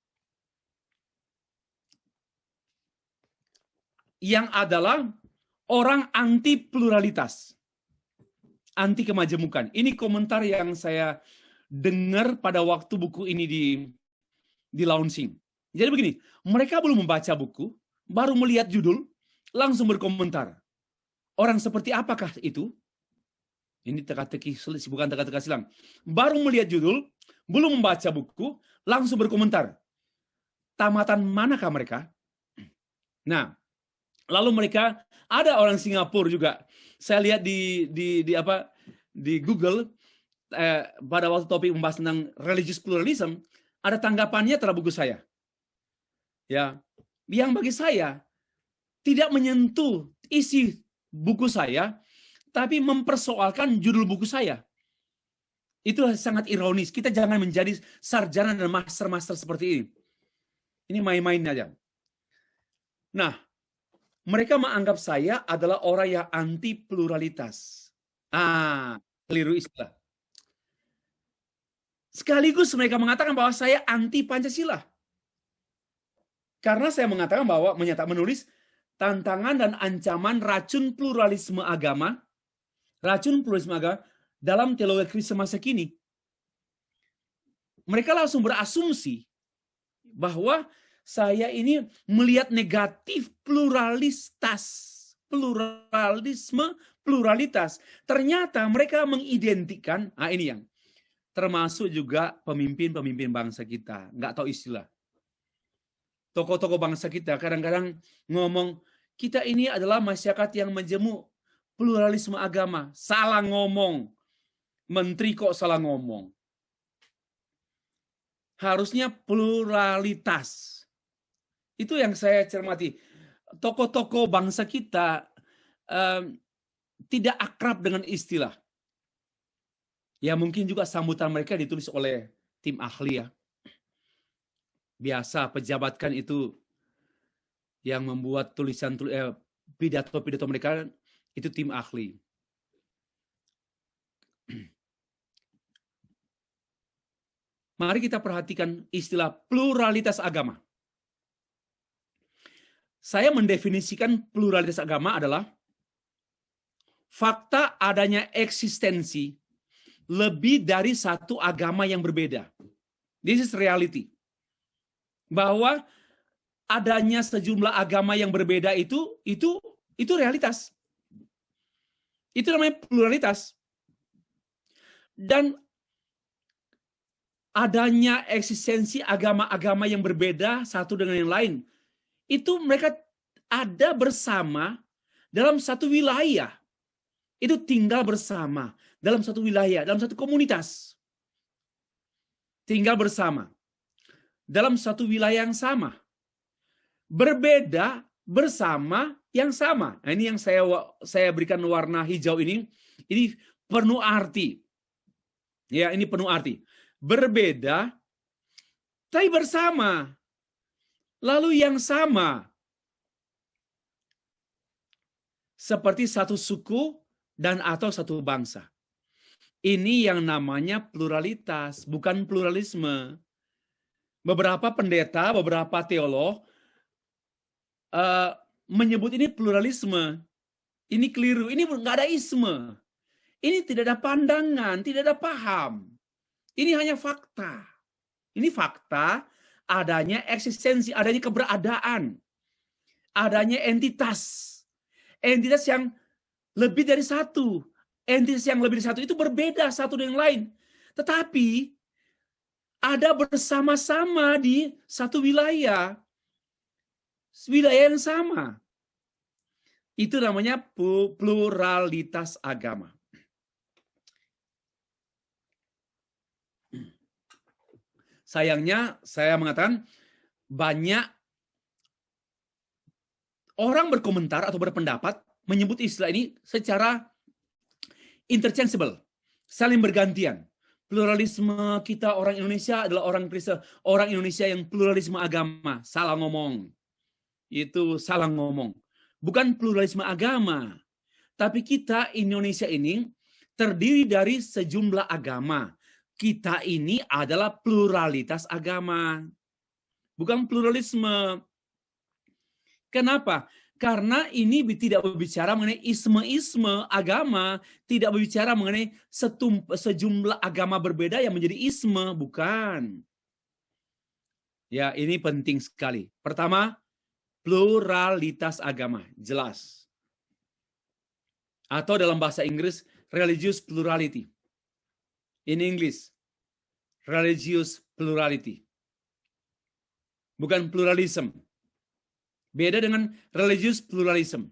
yang adalah orang anti pluralitas, anti kemajemukan. Ini komentar yang saya dengar pada waktu buku ini di launching. Jadi begini, mereka belum membaca buku, baru melihat judul, langsung berkomentar. Orang seperti apakah itu? Ini teka-teki, bukan teka-teki silang. Baru melihat judul, belum membaca buku, langsung berkomentar. Tamatan manakah mereka? Nah, lalu mereka, ada orang Singapura juga. Saya lihat di Google, pada waktu topik membahas tentang religious pluralism, ada tanggapannya terhadap buku saya. Ya, yang bagi saya tidak menyentuh isi buku saya, tapi mempersoalkan judul buku saya. Itu sangat ironis. Kita jangan menjadi sarjana dan master-master seperti ini. Ini main-main aja. Nah, mereka menganggap saya adalah orang yang anti pluralitas. Keliru istilah. Sekaligus mereka mengatakan bahwa saya anti Pancasila. Karena saya mengatakan bahwa menulis tantangan dan ancaman racun pluralisme agama dalam teologi Kristen masa kini. Mereka langsung berasumsi bahwa saya ini melihat negatif pluralitas. Ternyata mereka mengidentikan, ini yang termasuk juga pemimpin-pemimpin bangsa kita, nggak tahu istilah. Tokoh-tokoh bangsa kita kadang-kadang ngomong, kita ini adalah masyarakat yang menjemuk pluralisme agama. Salah ngomong. Menteri kok salah ngomong. Harusnya pluralitas. Itu yang saya cermati. Tokoh-tokoh bangsa kita tidak akrab dengan istilah. Ya mungkin juga sambutan mereka ditulis oleh tim ahli ya. Biasa pejabat kan itu yang membuat pidato-pidato mereka itu tim ahli. Mari kita perhatikan istilah pluralitas agama. Saya mendefinisikan pluralitas agama adalah fakta adanya eksistensi lebih dari satu agama yang berbeda. This is reality. Bahwa adanya sejumlah agama yang berbeda itu realitas. Itu namanya pluralitas. Dan adanya eksistensi agama-agama yang berbeda satu dengan yang lain, itu mereka ada bersama dalam satu wilayah. Itu tinggal bersama dalam satu wilayah, dalam satu komunitas. Tinggal bersama dalam satu wilayah yang sama. Berbeda bersama yang sama. Nah, ini yang saya berikan warna hijau ini penuh arti. Ya, ini penuh arti. Berbeda tapi bersama. Lalu yang sama. Seperti satu suku dan atau satu bangsa. Ini yang namanya pluralitas, bukan pluralisme. Beberapa pendeta, beberapa teolog menyebut ini pluralisme. Ini keliru, ini nggak ada isme. Ini tidak ada pandangan, tidak ada paham. Ini hanya fakta. Ini fakta adanya eksistensi, adanya keberadaan. Adanya entitas. Entitas yang lebih dari satu. Entitas yang lebih dari satu itu berbeda satu dengan yang lain. Tetapi ada bersama-sama di satu wilayah. Wilayah yang sama. Itu namanya pluralitas agama. Sayangnya, saya mengatakan banyak orang berkomentar atau berpendapat menyebut istilah ini secara interchangeable, saling bergantian. Pluralisme kita orang Indonesia adalah orang Kristen, orang Indonesia yang pluralisme agama. Salah ngomong. Itu salah ngomong. Bukan pluralisme agama, tapi kita Indonesia ini terdiri dari sejumlah agama. Kita ini adalah pluralitas agama, bukan pluralisme. Kenapa? Karena ini tidak berbicara mengenai isme-isme agama, tidak berbicara mengenai sejumlah agama berbeda yang menjadi isme, bukan. Ya, ini penting sekali. Pertama, pluralitas agama, jelas. Atau dalam bahasa Inggris, religious plurality. In English, religious plurality. Bukan pluralism. Beda dengan religious pluralism.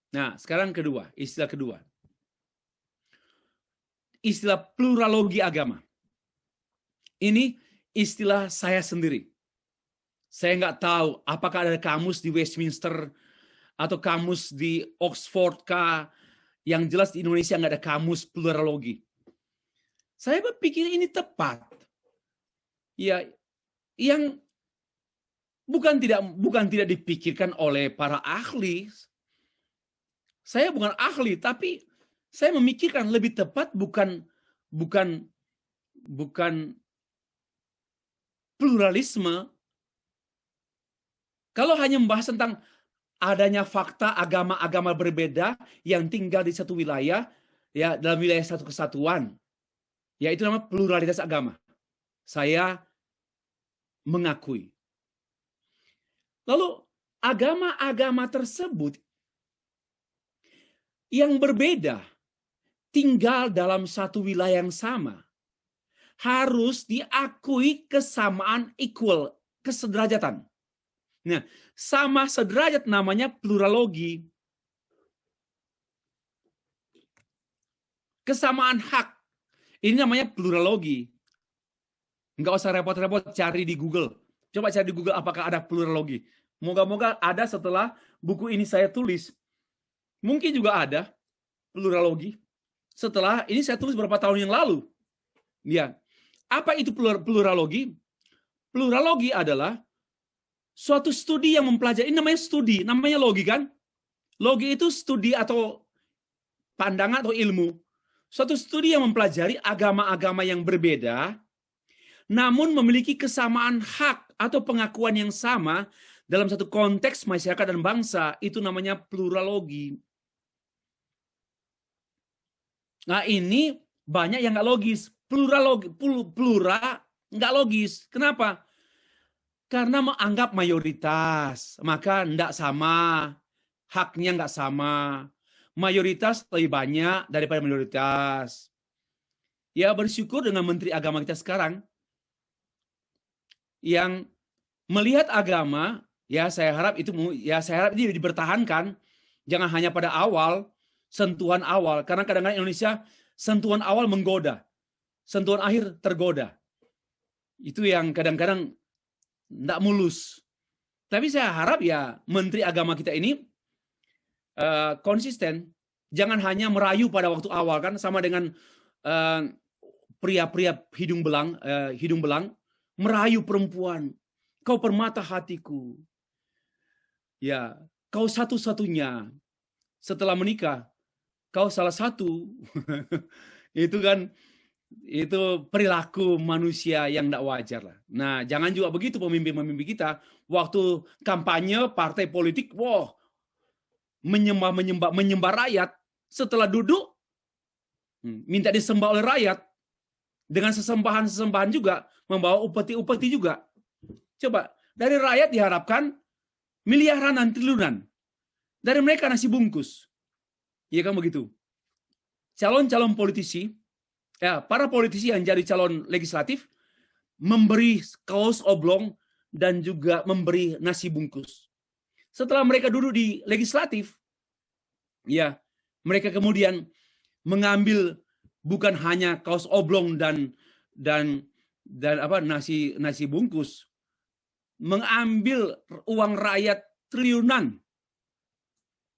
Nah, sekarang kedua, istilah kedua. Istilah pluralogi agama. Ini istilah saya sendiri. Saya nggak tahu apakah ada kamus di Westminster atau kamus di Oxford kah. Yang jelas di Indonesia nggak ada kamus pluralogi. Saya berpikir ini tepat. Ya, yang bukan tidak dipikirkan oleh para ahli. Saya bukan ahli, tapi saya memikirkan lebih tepat bukan pluralisme. Kalau hanya membahas tentang adanya fakta agama-agama berbeda yang tinggal di satu wilayah, ya dalam wilayah satu kesatuan, ya itu namanya pluralitas agama. Saya mengakui. Lalu agama-agama tersebut yang berbeda tinggal dalam satu wilayah yang sama harus diakui kesamaan equal, kesederajatan. Nah, sama sederajat namanya pluralogi. Kesamaan hak. Ini namanya pluralogi. Nggak usah repot-repot cari di Google. Coba cari di Google apakah ada pluralogi. Moga-moga ada setelah buku ini saya tulis. Mungkin juga ada pluralogi. Setelah ini saya tulis beberapa tahun yang lalu. Ya. Apa itu pluralogi? Pluralogi adalah suatu studi yang mempelajari, ini namanya studi, namanya logi kan? Logi itu studi atau pandangan atau ilmu. Suatu studi yang mempelajari agama-agama yang berbeda, namun memiliki kesamaan hak atau pengakuan yang sama dalam satu konteks masyarakat dan bangsa, itu namanya pluralogi. Nah ini banyak yang nggak logis. Plura nggak logis. Kenapa? Karena menganggap mayoritas, maka nggak sama, haknya nggak sama. Mayoritas lebih banyak daripada minoritas. Ya bersyukur dengan Menteri Agama kita sekarang, yang melihat agama, ya saya harap ini dipertahankan, jangan hanya pada awal, sentuhan awal, karena kadang-kadang Indonesia sentuhan awal menggoda, sentuhan akhir tergoda. Itu yang kadang-kadang tidak mulus. Tapi saya harap ya Menteri Agama kita ini konsisten, jangan hanya merayu pada waktu awal kan, sama dengan pria-pria hidung belang merayu perempuan, kau permata hatiku. Ya, kau satu-satunya. Setelah menikah, kau salah satu. Itu kan, itu perilaku manusia yang tidak wajar lah. Nah, jangan juga begitu pemimpin-pemimpin kita. Waktu kampanye partai politik, wah, menyembah rakyat. Setelah duduk, minta disembah oleh rakyat. Dengan sesembahan-sesembahan juga, membawa upeti-upeti juga. Coba, dari rakyat diharapkan miliaran dan triliunan. Dari mereka nasi bungkus. Iya kan begitu. Calon-calon politisi, ya, para politisi yang jadi calon legislatif, memberi kaos oblong dan juga memberi nasi bungkus. Setelah mereka duduk di legislatif, ya, mereka kemudian mengambil bukan hanya kaos oblong dan apa nasi bungkus, mengambil uang rakyat triliunan.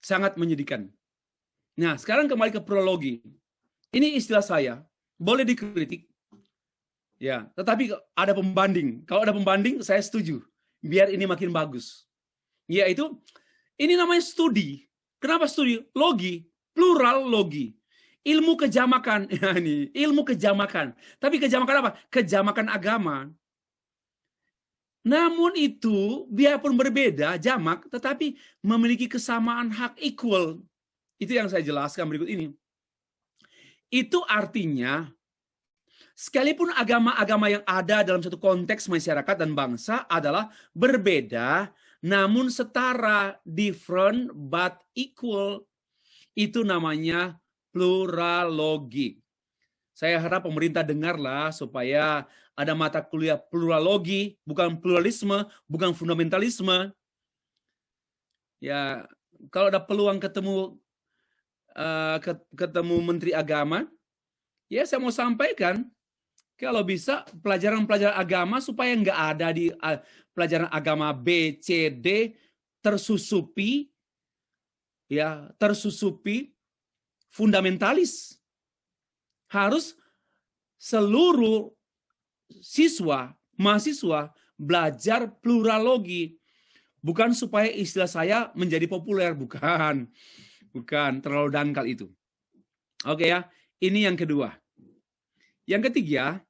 Sangat menyedihkan. Nah, sekarang kembali ke pluralogi. Ini istilah saya, boleh dikritik. Ya, tetapi ada pembanding. Kalau ada pembanding, saya setuju. Biar ini makin bagus. Yaitu, ini namanya studi. Kenapa studi? Logi, plural logi. Ilmu kejamakan. Ini ilmu kejamakan. Tapi kejamakan apa? Kejamakan agama. Namun itu, biarpun berbeda, jamak, tetapi memiliki kesamaan hak equal. Itu yang saya jelaskan berikut ini. Itu artinya, sekalipun agama-agama yang ada dalam satu konteks masyarakat dan bangsa adalah berbeda, namun setara, different but equal. Itu namanya pluralogi. Saya harap pemerintah dengarlah supaya ada mata kuliah pluralogi, bukan pluralisme, bukan fundamentalisme. Ya, kalau ada peluang ketemu Menteri Agama, ya saya mau sampaikan, kalau bisa pelajaran-pelajaran agama supaya nggak ada di pelajaran agama B, C, D tersusupi fundamentalis. Harus seluruh mahasiswa belajar pluralogi. Bukan supaya istilah saya menjadi populer, bukan. Bukan, terlalu dangkal itu. Oke ya, ini yang kedua. Yang ketiga,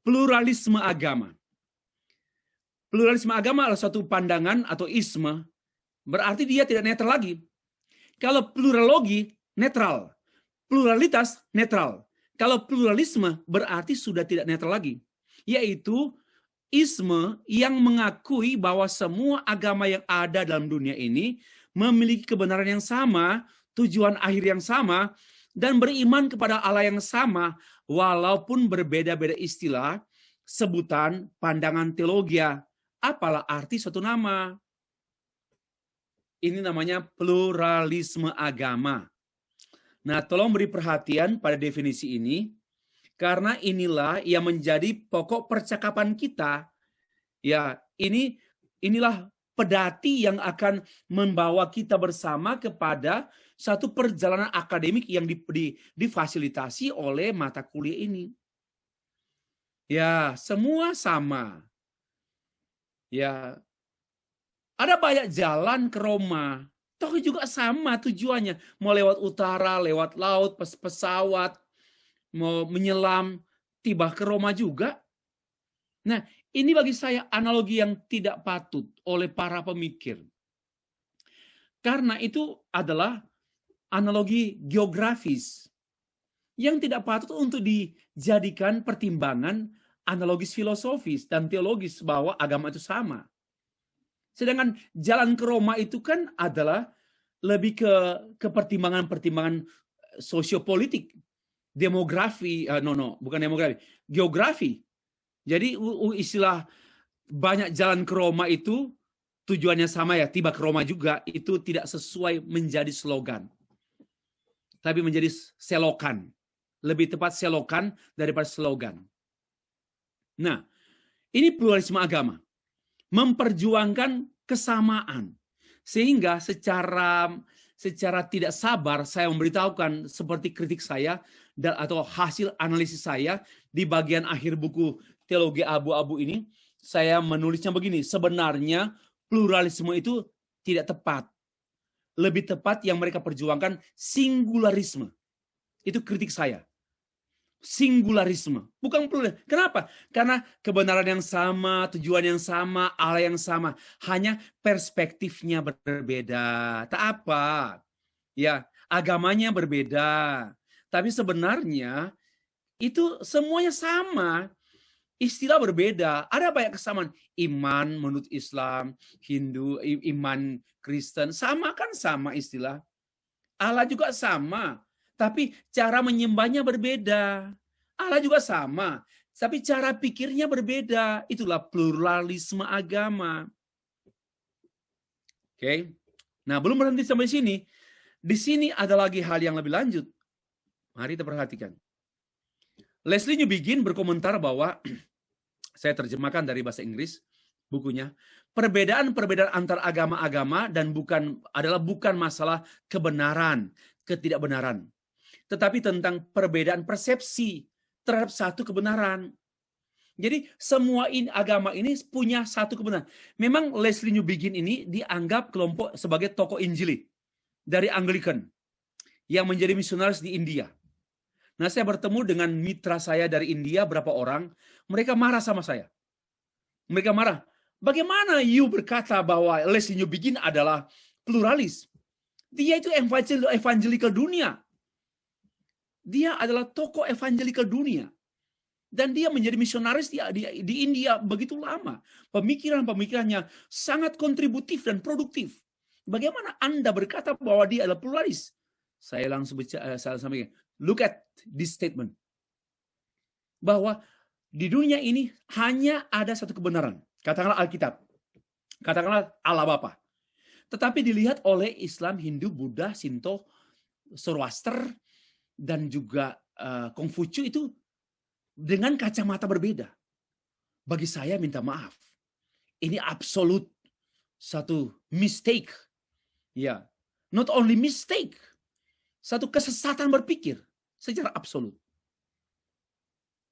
pluralisme agama. Pluralisme agama adalah suatu pandangan atau isme, berarti dia tidak netral lagi. Kalau pluralogi, netral. Pluralitas, netral. Kalau pluralisme, berarti sudah tidak netral lagi. Yaitu isme yang mengakui bahwa semua agama yang ada dalam dunia ini memiliki kebenaran yang sama, tujuan akhir yang sama, dan beriman kepada Allah yang sama, walaupun berbeda-beda istilah, sebutan, pandangan teologi. Apalah arti suatu nama? Ini namanya pluralisme agama. Nah, tolong beri perhatian pada definisi ini, karena inilah yang menjadi pokok percakapan kita. Ya, inilah pedati yang akan membawa kita bersama kepada satu perjalanan akademik yang difasilitasi oleh mata kuliah ini. Ya, semua sama. Ya, ada banyak jalan ke Roma. Toh juga sama tujuannya. Mau lewat utara, lewat laut, pesawat, mau menyelam, tiba ke Roma juga. Nah, ini bagi saya analogi yang tidak patut oleh para pemikir. Karena itu adalah analogi geografis yang tidak patut untuk dijadikan pertimbangan analogis filosofis dan teologis bahwa agama itu sama. Sedangkan jalan ke Roma itu kan adalah lebih ke pertimbangan-pertimbangan sosiopolitik, demografi, bukan demografi, geografi. Jadi istilah banyak jalan ke Roma itu tujuannya sama ya, tiba ke Roma juga, itu tidak sesuai menjadi slogan. Tapi menjadi selokan. Lebih tepat selokan daripada slogan. Nah, ini pluralisme agama. Memperjuangkan kesamaan. Sehingga secara tidak sabar saya memberitahukan seperti kritik saya atau hasil analisis saya di bagian akhir buku Teologi Abu-Abu ini, saya menulisnya begini, sebenarnya pluralisme itu tidak tepat. Lebih tepat yang mereka perjuangkan singularisme. Itu kritik saya. Singularisme, bukan pluralisme. Kenapa? Karena kebenaran yang sama, tujuan yang sama, Allah yang sama. Hanya perspektifnya berbeda. Tak apa. Ya, agamanya berbeda. Tapi sebenarnya itu semuanya sama. Istilah berbeda, ada banyak kesamaan. Iman menurut Islam, Hindu, iman Kristen, sama kan sama istilah. Allah juga sama, tapi cara menyembahnya berbeda. Allah juga sama, tapi cara pikirnya berbeda. Itulah pluralisme agama. Oke. Nah, belum berhenti sampai sini. Di sini ada lagi hal yang lebih lanjut. Mari kita perhatikan. Leslie Newbigin berkomentar bahwa saya terjemahkan dari bahasa Inggris bukunya. Perbedaan-perbedaan antar agama-agama dan bukan masalah kebenaran, ketidakbenaran. Tetapi tentang perbedaan persepsi terhadap satu kebenaran. Jadi semua agama ini punya satu kebenaran. Memang Leslie Newbigin ini dianggap kelompok sebagai tokoh Injili dari Anglican yang menjadi misionaris di India. Nah, saya bertemu dengan mitra saya dari India, berapa orang, mereka marah sama saya. Mereka marah. Bagaimana you berkata bahwa Lesslie Newbigin adalah pluralis? Dia itu evangelical dunia. Dia adalah tokoh evangelical dunia. Dan dia menjadi misionaris di India begitu lama. Pemikiran-pemikirannya sangat kontributif dan produktif. Bagaimana Anda berkata bahwa dia adalah pluralis? Saya langsung sampaikan, look at this statement. Bahwa di dunia ini hanya ada satu kebenaran. Katakanlah Alkitab. Katakanlah Allah Bapa. Tetapi dilihat oleh Islam, Hindu, Buddha, Shinto, Zoroaster, dan juga Konghucu itu dengan kacamata berbeda. Bagi saya minta maaf. Ini absolut satu mistake. Ya, not only mistake. Satu kesesatan berpikir secara absolut.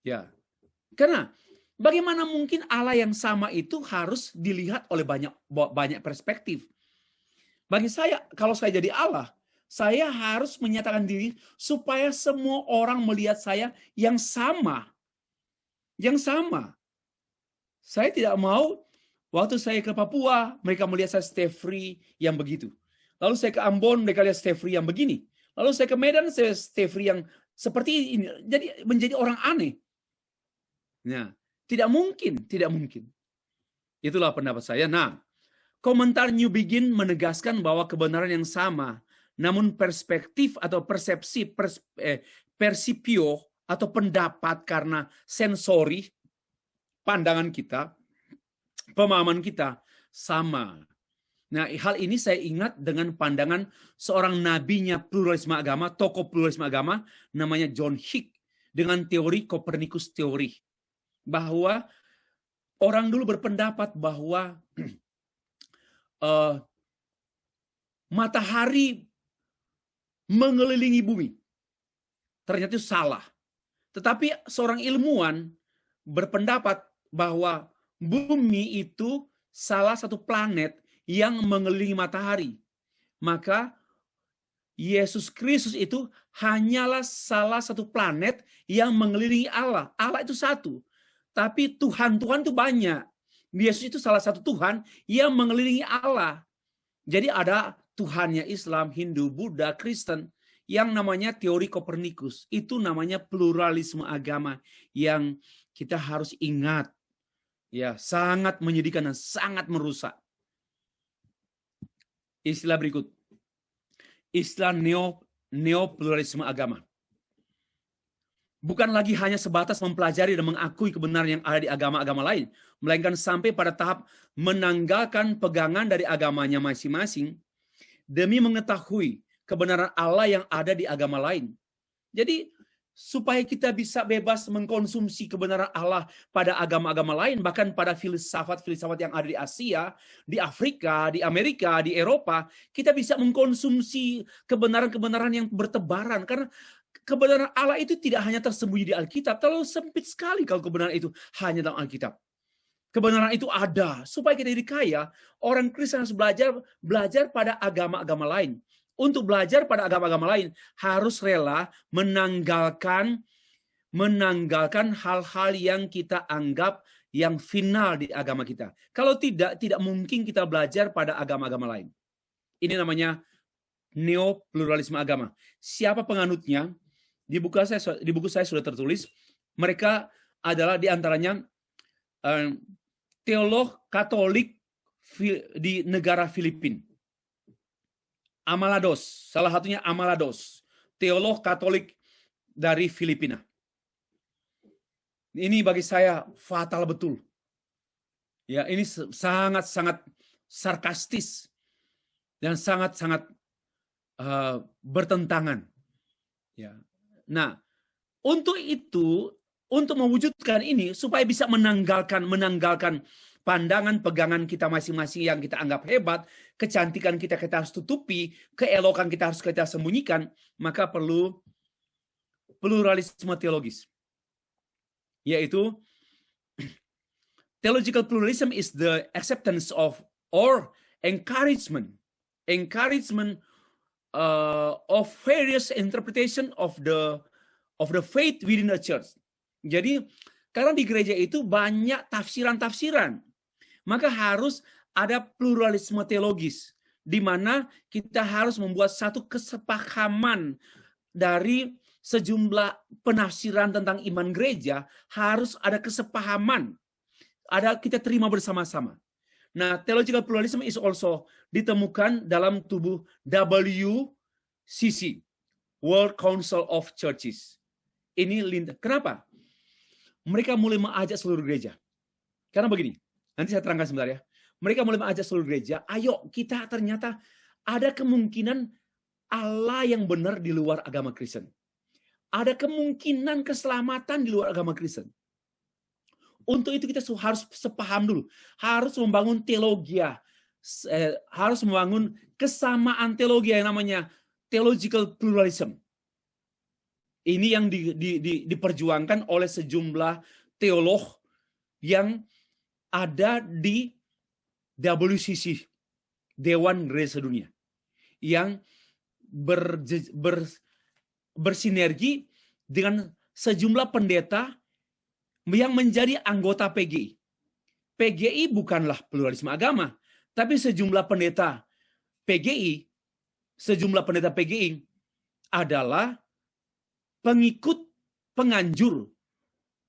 Ya. Karena bagaimana mungkin Allah yang sama itu harus dilihat oleh banyak perspektif. Bagi saya, kalau saya jadi Allah, saya harus menyatakan diri supaya semua orang melihat saya yang sama. Yang sama. Saya tidak mau waktu saya ke Papua, mereka melihat saya stay free yang begitu. Lalu saya ke Ambon, mereka lihat stay free yang begini. Lalu saya ke Medan, saya stay free yang seperti ini. Jadi menjadi orang aneh. Nah, tidak mungkin. Itulah pendapat saya. Nah, komentar Newbigin menegaskan bahwa kebenaran yang sama, namun perspektif atau persipio atau pendapat karena sensori, pandangan kita, pemahaman kita sama. Nah, hal ini saya ingat dengan pandangan seorang nabinya pluralisme agama, tokoh pluralisme agama, namanya John Hick, dengan teori Copernicus teori. Bahwa orang dulu berpendapat bahwa matahari mengelilingi bumi. Ternyata itu salah. Tetapi seorang ilmuwan berpendapat bahwa bumi itu salah satu planet yang mengelilingi matahari. Maka Yesus Kristus itu hanyalah salah satu planet yang mengelilingi Allah. Allah itu satu. Tapi Tuhan itu banyak. Yesus itu salah satu Tuhan yang mengelilingi Allah. Jadi ada Tuhannya Islam, Hindu, Buddha, Kristen yang namanya teori Kopernikus. Itu namanya pluralisme agama yang kita harus ingat. Ya, sangat menyedihkan dan sangat merusak. Istilah berikut. Istilah neopluralisme agama. Bukan lagi hanya sebatas mempelajari dan mengakui kebenaran yang ada di agama-agama lain, melainkan sampai pada tahap menanggalkan pegangan dari agamanya masing-masing demi mengetahui kebenaran Allah yang ada di agama lain. Jadi, supaya kita bisa bebas mengkonsumsi kebenaran Allah pada agama-agama lain, bahkan pada filsafat-filsafat yang ada di Asia, di Afrika, di Amerika, di Eropa, kita bisa mengkonsumsi kebenaran-kebenaran yang bertebaran. Karena kebenaran Allah itu tidak hanya tersembunyi di Alkitab, terlalu sempit sekali kalau kebenaran itu hanya dalam Alkitab. Kebenaran itu ada. Supaya kita jadi kaya, orang Kristen harus belajar pada agama-agama lain. Untuk belajar pada agama-agama lain, harus rela menanggalkan hal-hal yang kita anggap yang final di agama kita. Kalau tidak mungkin kita belajar pada agama-agama lain. Ini namanya neopluralisme agama. Siapa penganutnya? Di buku saya sudah tertulis. Mereka adalah diantaranya teolog Katolik di negara Filipina. Amalados, salah satunya Amalados, teolog Katolik dari Filipina. Ini bagi saya fatal betul. Ya, ini sangat-sangat sarkastis dan sangat-sangat bertentangan. Ya. Nah, untuk mewujudkan ini supaya bisa menanggalkan pandangan pegangan kita masing-masing yang kita anggap hebat, kecantikan kita harus tutupi, keelokan kita harus kita sembunyikan, maka perlu pluralisme teologis. Yaitu theological pluralism is the acceptance of or encouragement of various interpretation of the faith within the church. Jadi karena di gereja itu banyak tafsiran-tafsiran. Maka harus ada pluralisme teologis, di mana kita harus membuat satu kesepahaman dari sejumlah penafsiran tentang iman gereja, harus ada kesepahaman, kita terima bersama-sama. Nah, theological pluralism is also ditemukan dalam tubuh WCC, World Council of Churches. Ini kenapa? Mereka mulai mengajak seluruh gereja. Karena begini, nanti saya terangkan sebentar ya. Mereka mulai mengajak seluruh gereja, ayo kita ternyata ada kemungkinan Allah yang benar di luar agama Kristen. Ada kemungkinan keselamatan di luar agama Kristen. Untuk itu kita harus sepaham dulu. Harus membangun teologi. Harus membangun kesamaan teologi yang namanya theological pluralism. Ini yang diperjuangkan oleh sejumlah teolog yang ada di WCC, Dewan Gereja Sedunia, yang bersinergi dengan sejumlah pendeta yang menjadi anggota PGI. PGI bukanlah pluralisme agama, tapi sejumlah pendeta PGI adalah pengikut, penganjur,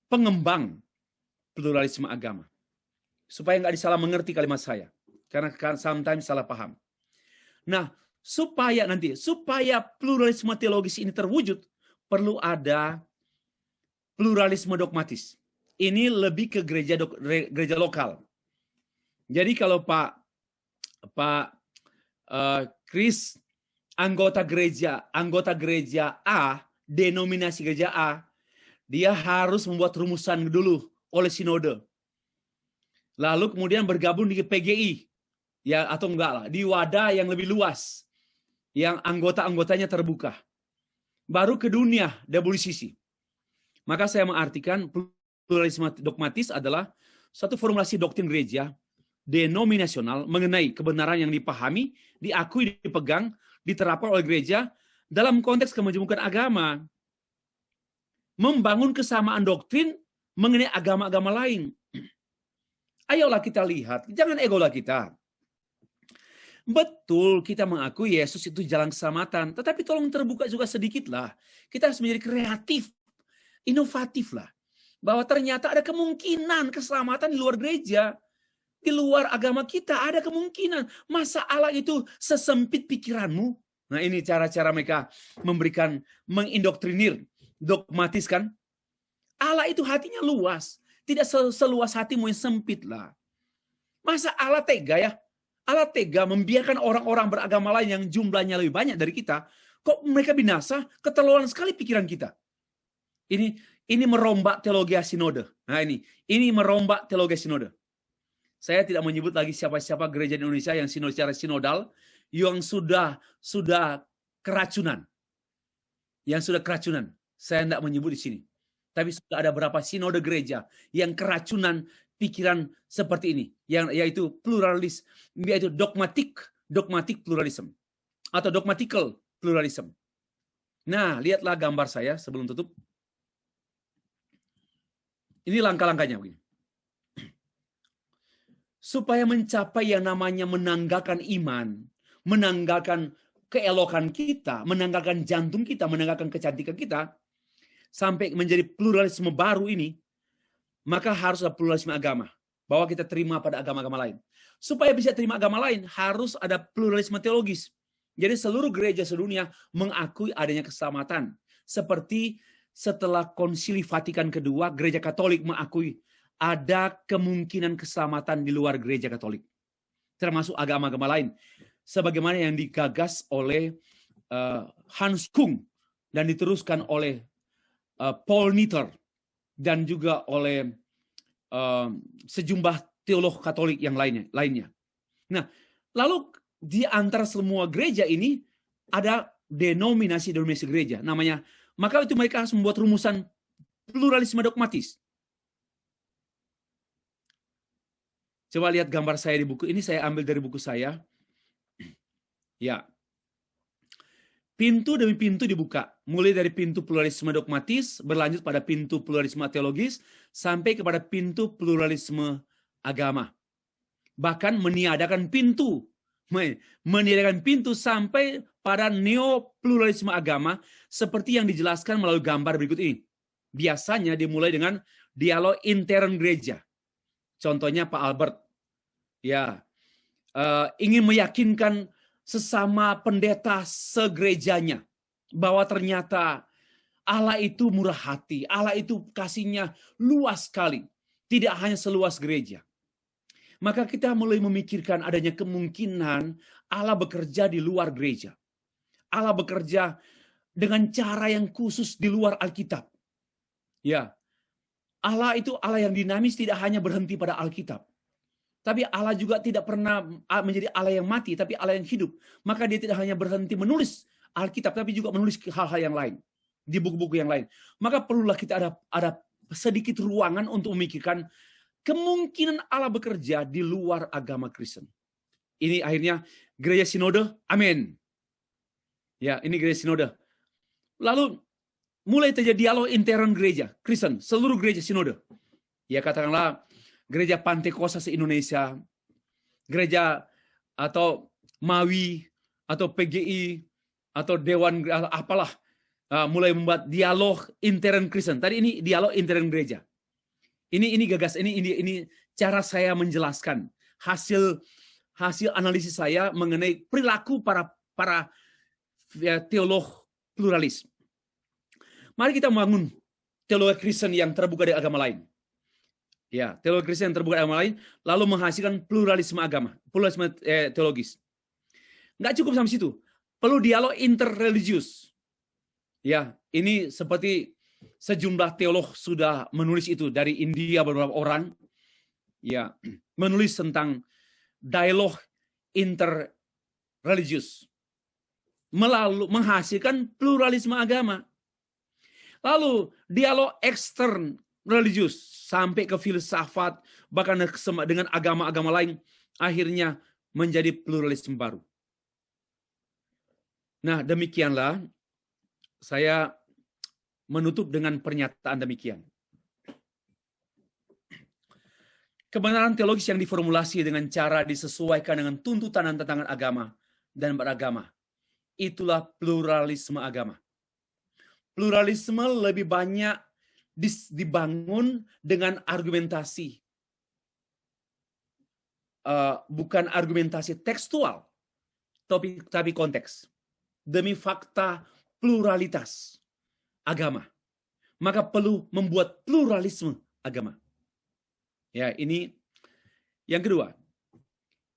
pengembang pluralisme agama. Supaya nggak disalah mengerti kalimat saya. Karena sometimes salah paham. Nah, supaya pluralisme teologis ini terwujud, perlu ada pluralisme dogmatis. Ini lebih ke gereja lokal. Jadi kalau Pak Chris, anggota gereja A, denominasi gereja A, dia harus membuat rumusan dulu oleh sinode. Lalu kemudian bergabung di PGI, ya atau enggak lah, di wadah yang lebih luas, yang anggota-anggotanya terbuka. Baru ke dunia WCC. Maka saya mengartikan pluralisme dogmatis adalah satu formulasi doktrin gereja denominasional mengenai kebenaran yang dipahami, diakui, dipegang, diterapkan oleh gereja dalam konteks kemajemukan agama. Membangun kesamaan doktrin mengenai agama-agama lain. Ayolah kita lihat, jangan egolah kita. Betul, kita mengakui Yesus itu jalan keselamatan, tetapi tolong terbuka juga sedikitlah. Kita harus menjadi kreatif, inovatif lah. Bahwa ternyata ada kemungkinan keselamatan di luar gereja, di luar agama kita ada kemungkinan. Masa Allah itu sesempit pikiranmu? Nah, ini cara-cara mereka mengindoktrinir, dogmatis kan? Allah itu hatinya luas. Tidak seluas hatimu yang sempit lah. Masa Allah tega ya? Allah tega membiarkan orang-orang beragama lain yang jumlahnya lebih banyak dari kita. Kok mereka binasa? Keterlaluan sekali pikiran kita. Ini merombak teologi sinode. Nah ini merombak teologi sinode. Saya tidak menyebut lagi siapa-siapa gereja di Indonesia yang secara sinodal yang sudah keracunan. Yang sudah keracunan. Saya tidak menyebut di sini. Tapi sudah ada berapa sinode gereja yang keracunan pikiran seperti ini, yaitu pluralis, yaitu dogmatic pluralism atau dogmatical pluralism. Nah, lihatlah gambar saya sebelum tutup. Ini langkah-langkahnya begini. Supaya mencapai yang namanya menanggalkan iman, menanggalkan keelokan kita, menanggalkan jantung kita, menanggalkan kecantikan kita, sampai menjadi pluralisme baru ini, maka harus ada pluralisme agama. Bahwa kita terima pada agama-agama lain. Supaya bisa terima agama lain, harus ada pluralisme teologis. Jadi seluruh gereja sedunia mengakui adanya keselamatan. Seperti setelah Konsili Vatikan kedua, gereja Katolik mengakui ada kemungkinan keselamatan di luar gereja Katolik. Termasuk agama-agama lain. Sebagaimana yang digagas oleh Hans Kung dan diteruskan oleh Paul Nitter dan juga oleh sejumlah teolog Katolik yang lainnya. Nah, lalu di antara semua gereja ini ada denominasi gereja namanya. Maka itu mereka harus membuat rumusan pluralisme dogmatis. Coba lihat gambar saya di buku ini, saya ambil dari buku saya. Ya. Pintu demi pintu dibuka, mulai dari pintu pluralisme dogmatis, berlanjut pada pintu pluralisme teologis, sampai kepada pintu pluralisme agama. bahkan meniadakan pintu. Meniadakan pintu sampai pada neopluralisme agama seperti yang dijelaskan melalui gambar berikut ini. Biasanya dimulai dengan dialog intern gereja. Contohnya Pak Albert, ya, ingin meyakinkan sesama pendeta segerejanya bahwa ternyata Allah itu murah hati, Allah itu kasihnya luas sekali, tidak hanya seluas gereja. Maka kita mulai memikirkan adanya kemungkinan Allah bekerja di luar gereja. Allah bekerja dengan cara yang khusus di luar Alkitab. Ya, Allah itu Allah yang dinamis, tidak hanya berhenti pada Alkitab. Tapi Allah juga tidak pernah menjadi Allah yang mati, tapi Allah yang hidup. Maka dia tidak hanya berhenti menulis Alkitab, tapi juga menulis hal-hal yang lain. Di buku-buku yang lain. Maka perlulah kita ada sedikit ruangan untuk memikirkan kemungkinan Allah bekerja di luar agama Kristen. Ini akhirnya gereja sinode, amin. Ya, ini gereja sinode. Lalu mulai terjadi dialog intern gereja Kristen, seluruh gereja sinode. Ya, katakanlah gereja Pantekosta se-Indonesia, gereja atau Mawi, atau PGI, atau Dewan, apalah, mulai membuat dialog intern Kristen. Tadi ini dialog intern gereja. Ini gagas, ini cara saya menjelaskan hasil analisis saya mengenai perilaku para teolog pluralis. Mari kita membangun teologi Kristen yang terbuka dari agama lain. Ya, teologi Kristen yang terbuka dari agama lain, lalu menghasilkan pluralisme agama, pluralisme teologis. Nggak cukup sampai situ, perlu dialog interreligius. Ya, ini seperti sejumlah teolog sudah menulis itu dari India, beberapa orang ya menulis tentang dialog interreligius melalui menghasilkan pluralisme agama. Lalu dialog ekstern religius sampai ke filsafat, bahkan dengan agama-agama lain, akhirnya menjadi pluralisme baru. Nah, demikianlah saya menutup dengan pernyataan demikian. Kebenaran teologis yang diformulasi dengan cara disesuaikan dengan tuntutan dan tantangan agama dan beragama. Itulah pluralisme agama. Pluralisme lebih banyak dibangun dengan argumentasi. Bukan argumentasi tekstual, tapi konteks. Demi fakta pluralitas agama. Maka perlu membuat pluralisme agama. Ya, ini yang kedua.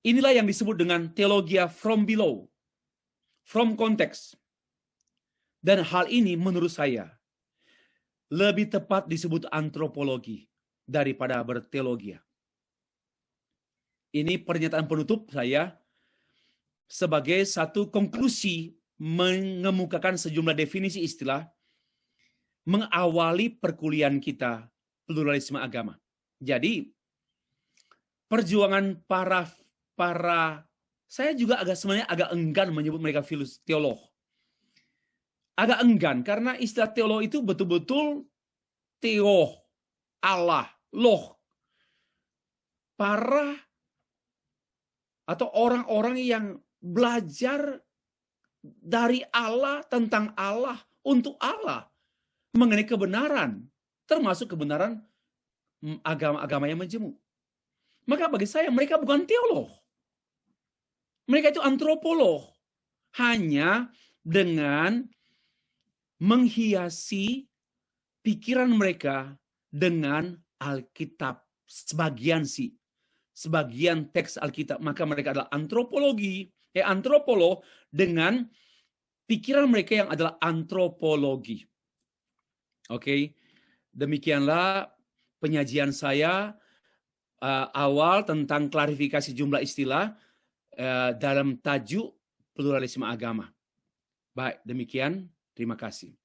Inilah yang disebut dengan teologia from below, from context. Dan hal ini menurut saya lebih tepat disebut antropologi daripada berteologia. Ini pernyataan penutup saya sebagai satu konklusi mengemukakan sejumlah definisi istilah mengawali perkuliahan kita pluralisme agama. Jadi perjuangan para saya juga sebenarnya agak enggan menyebut mereka teolog. Agak enggan karena istilah teolog itu betul-betul theo, Allah, loh. Para atau orang-orang yang belajar dari Allah, tentang Allah, untuk Allah, mengenai kebenaran, termasuk kebenaran agama-agama yang menjemu. Maka bagi saya mereka bukan teolog. Mereka itu antropolog. Hanya dengan menghiasi pikiran mereka dengan Alkitab. Sebagian teks Alkitab. Maka mereka adalah antropolog dengan pikiran mereka yang adalah antropologi. Oke, demikianlah penyajian saya awal tentang klarifikasi jumlah istilah dalam tajuk pluralisme agama. Baik, demikian. Terima kasih.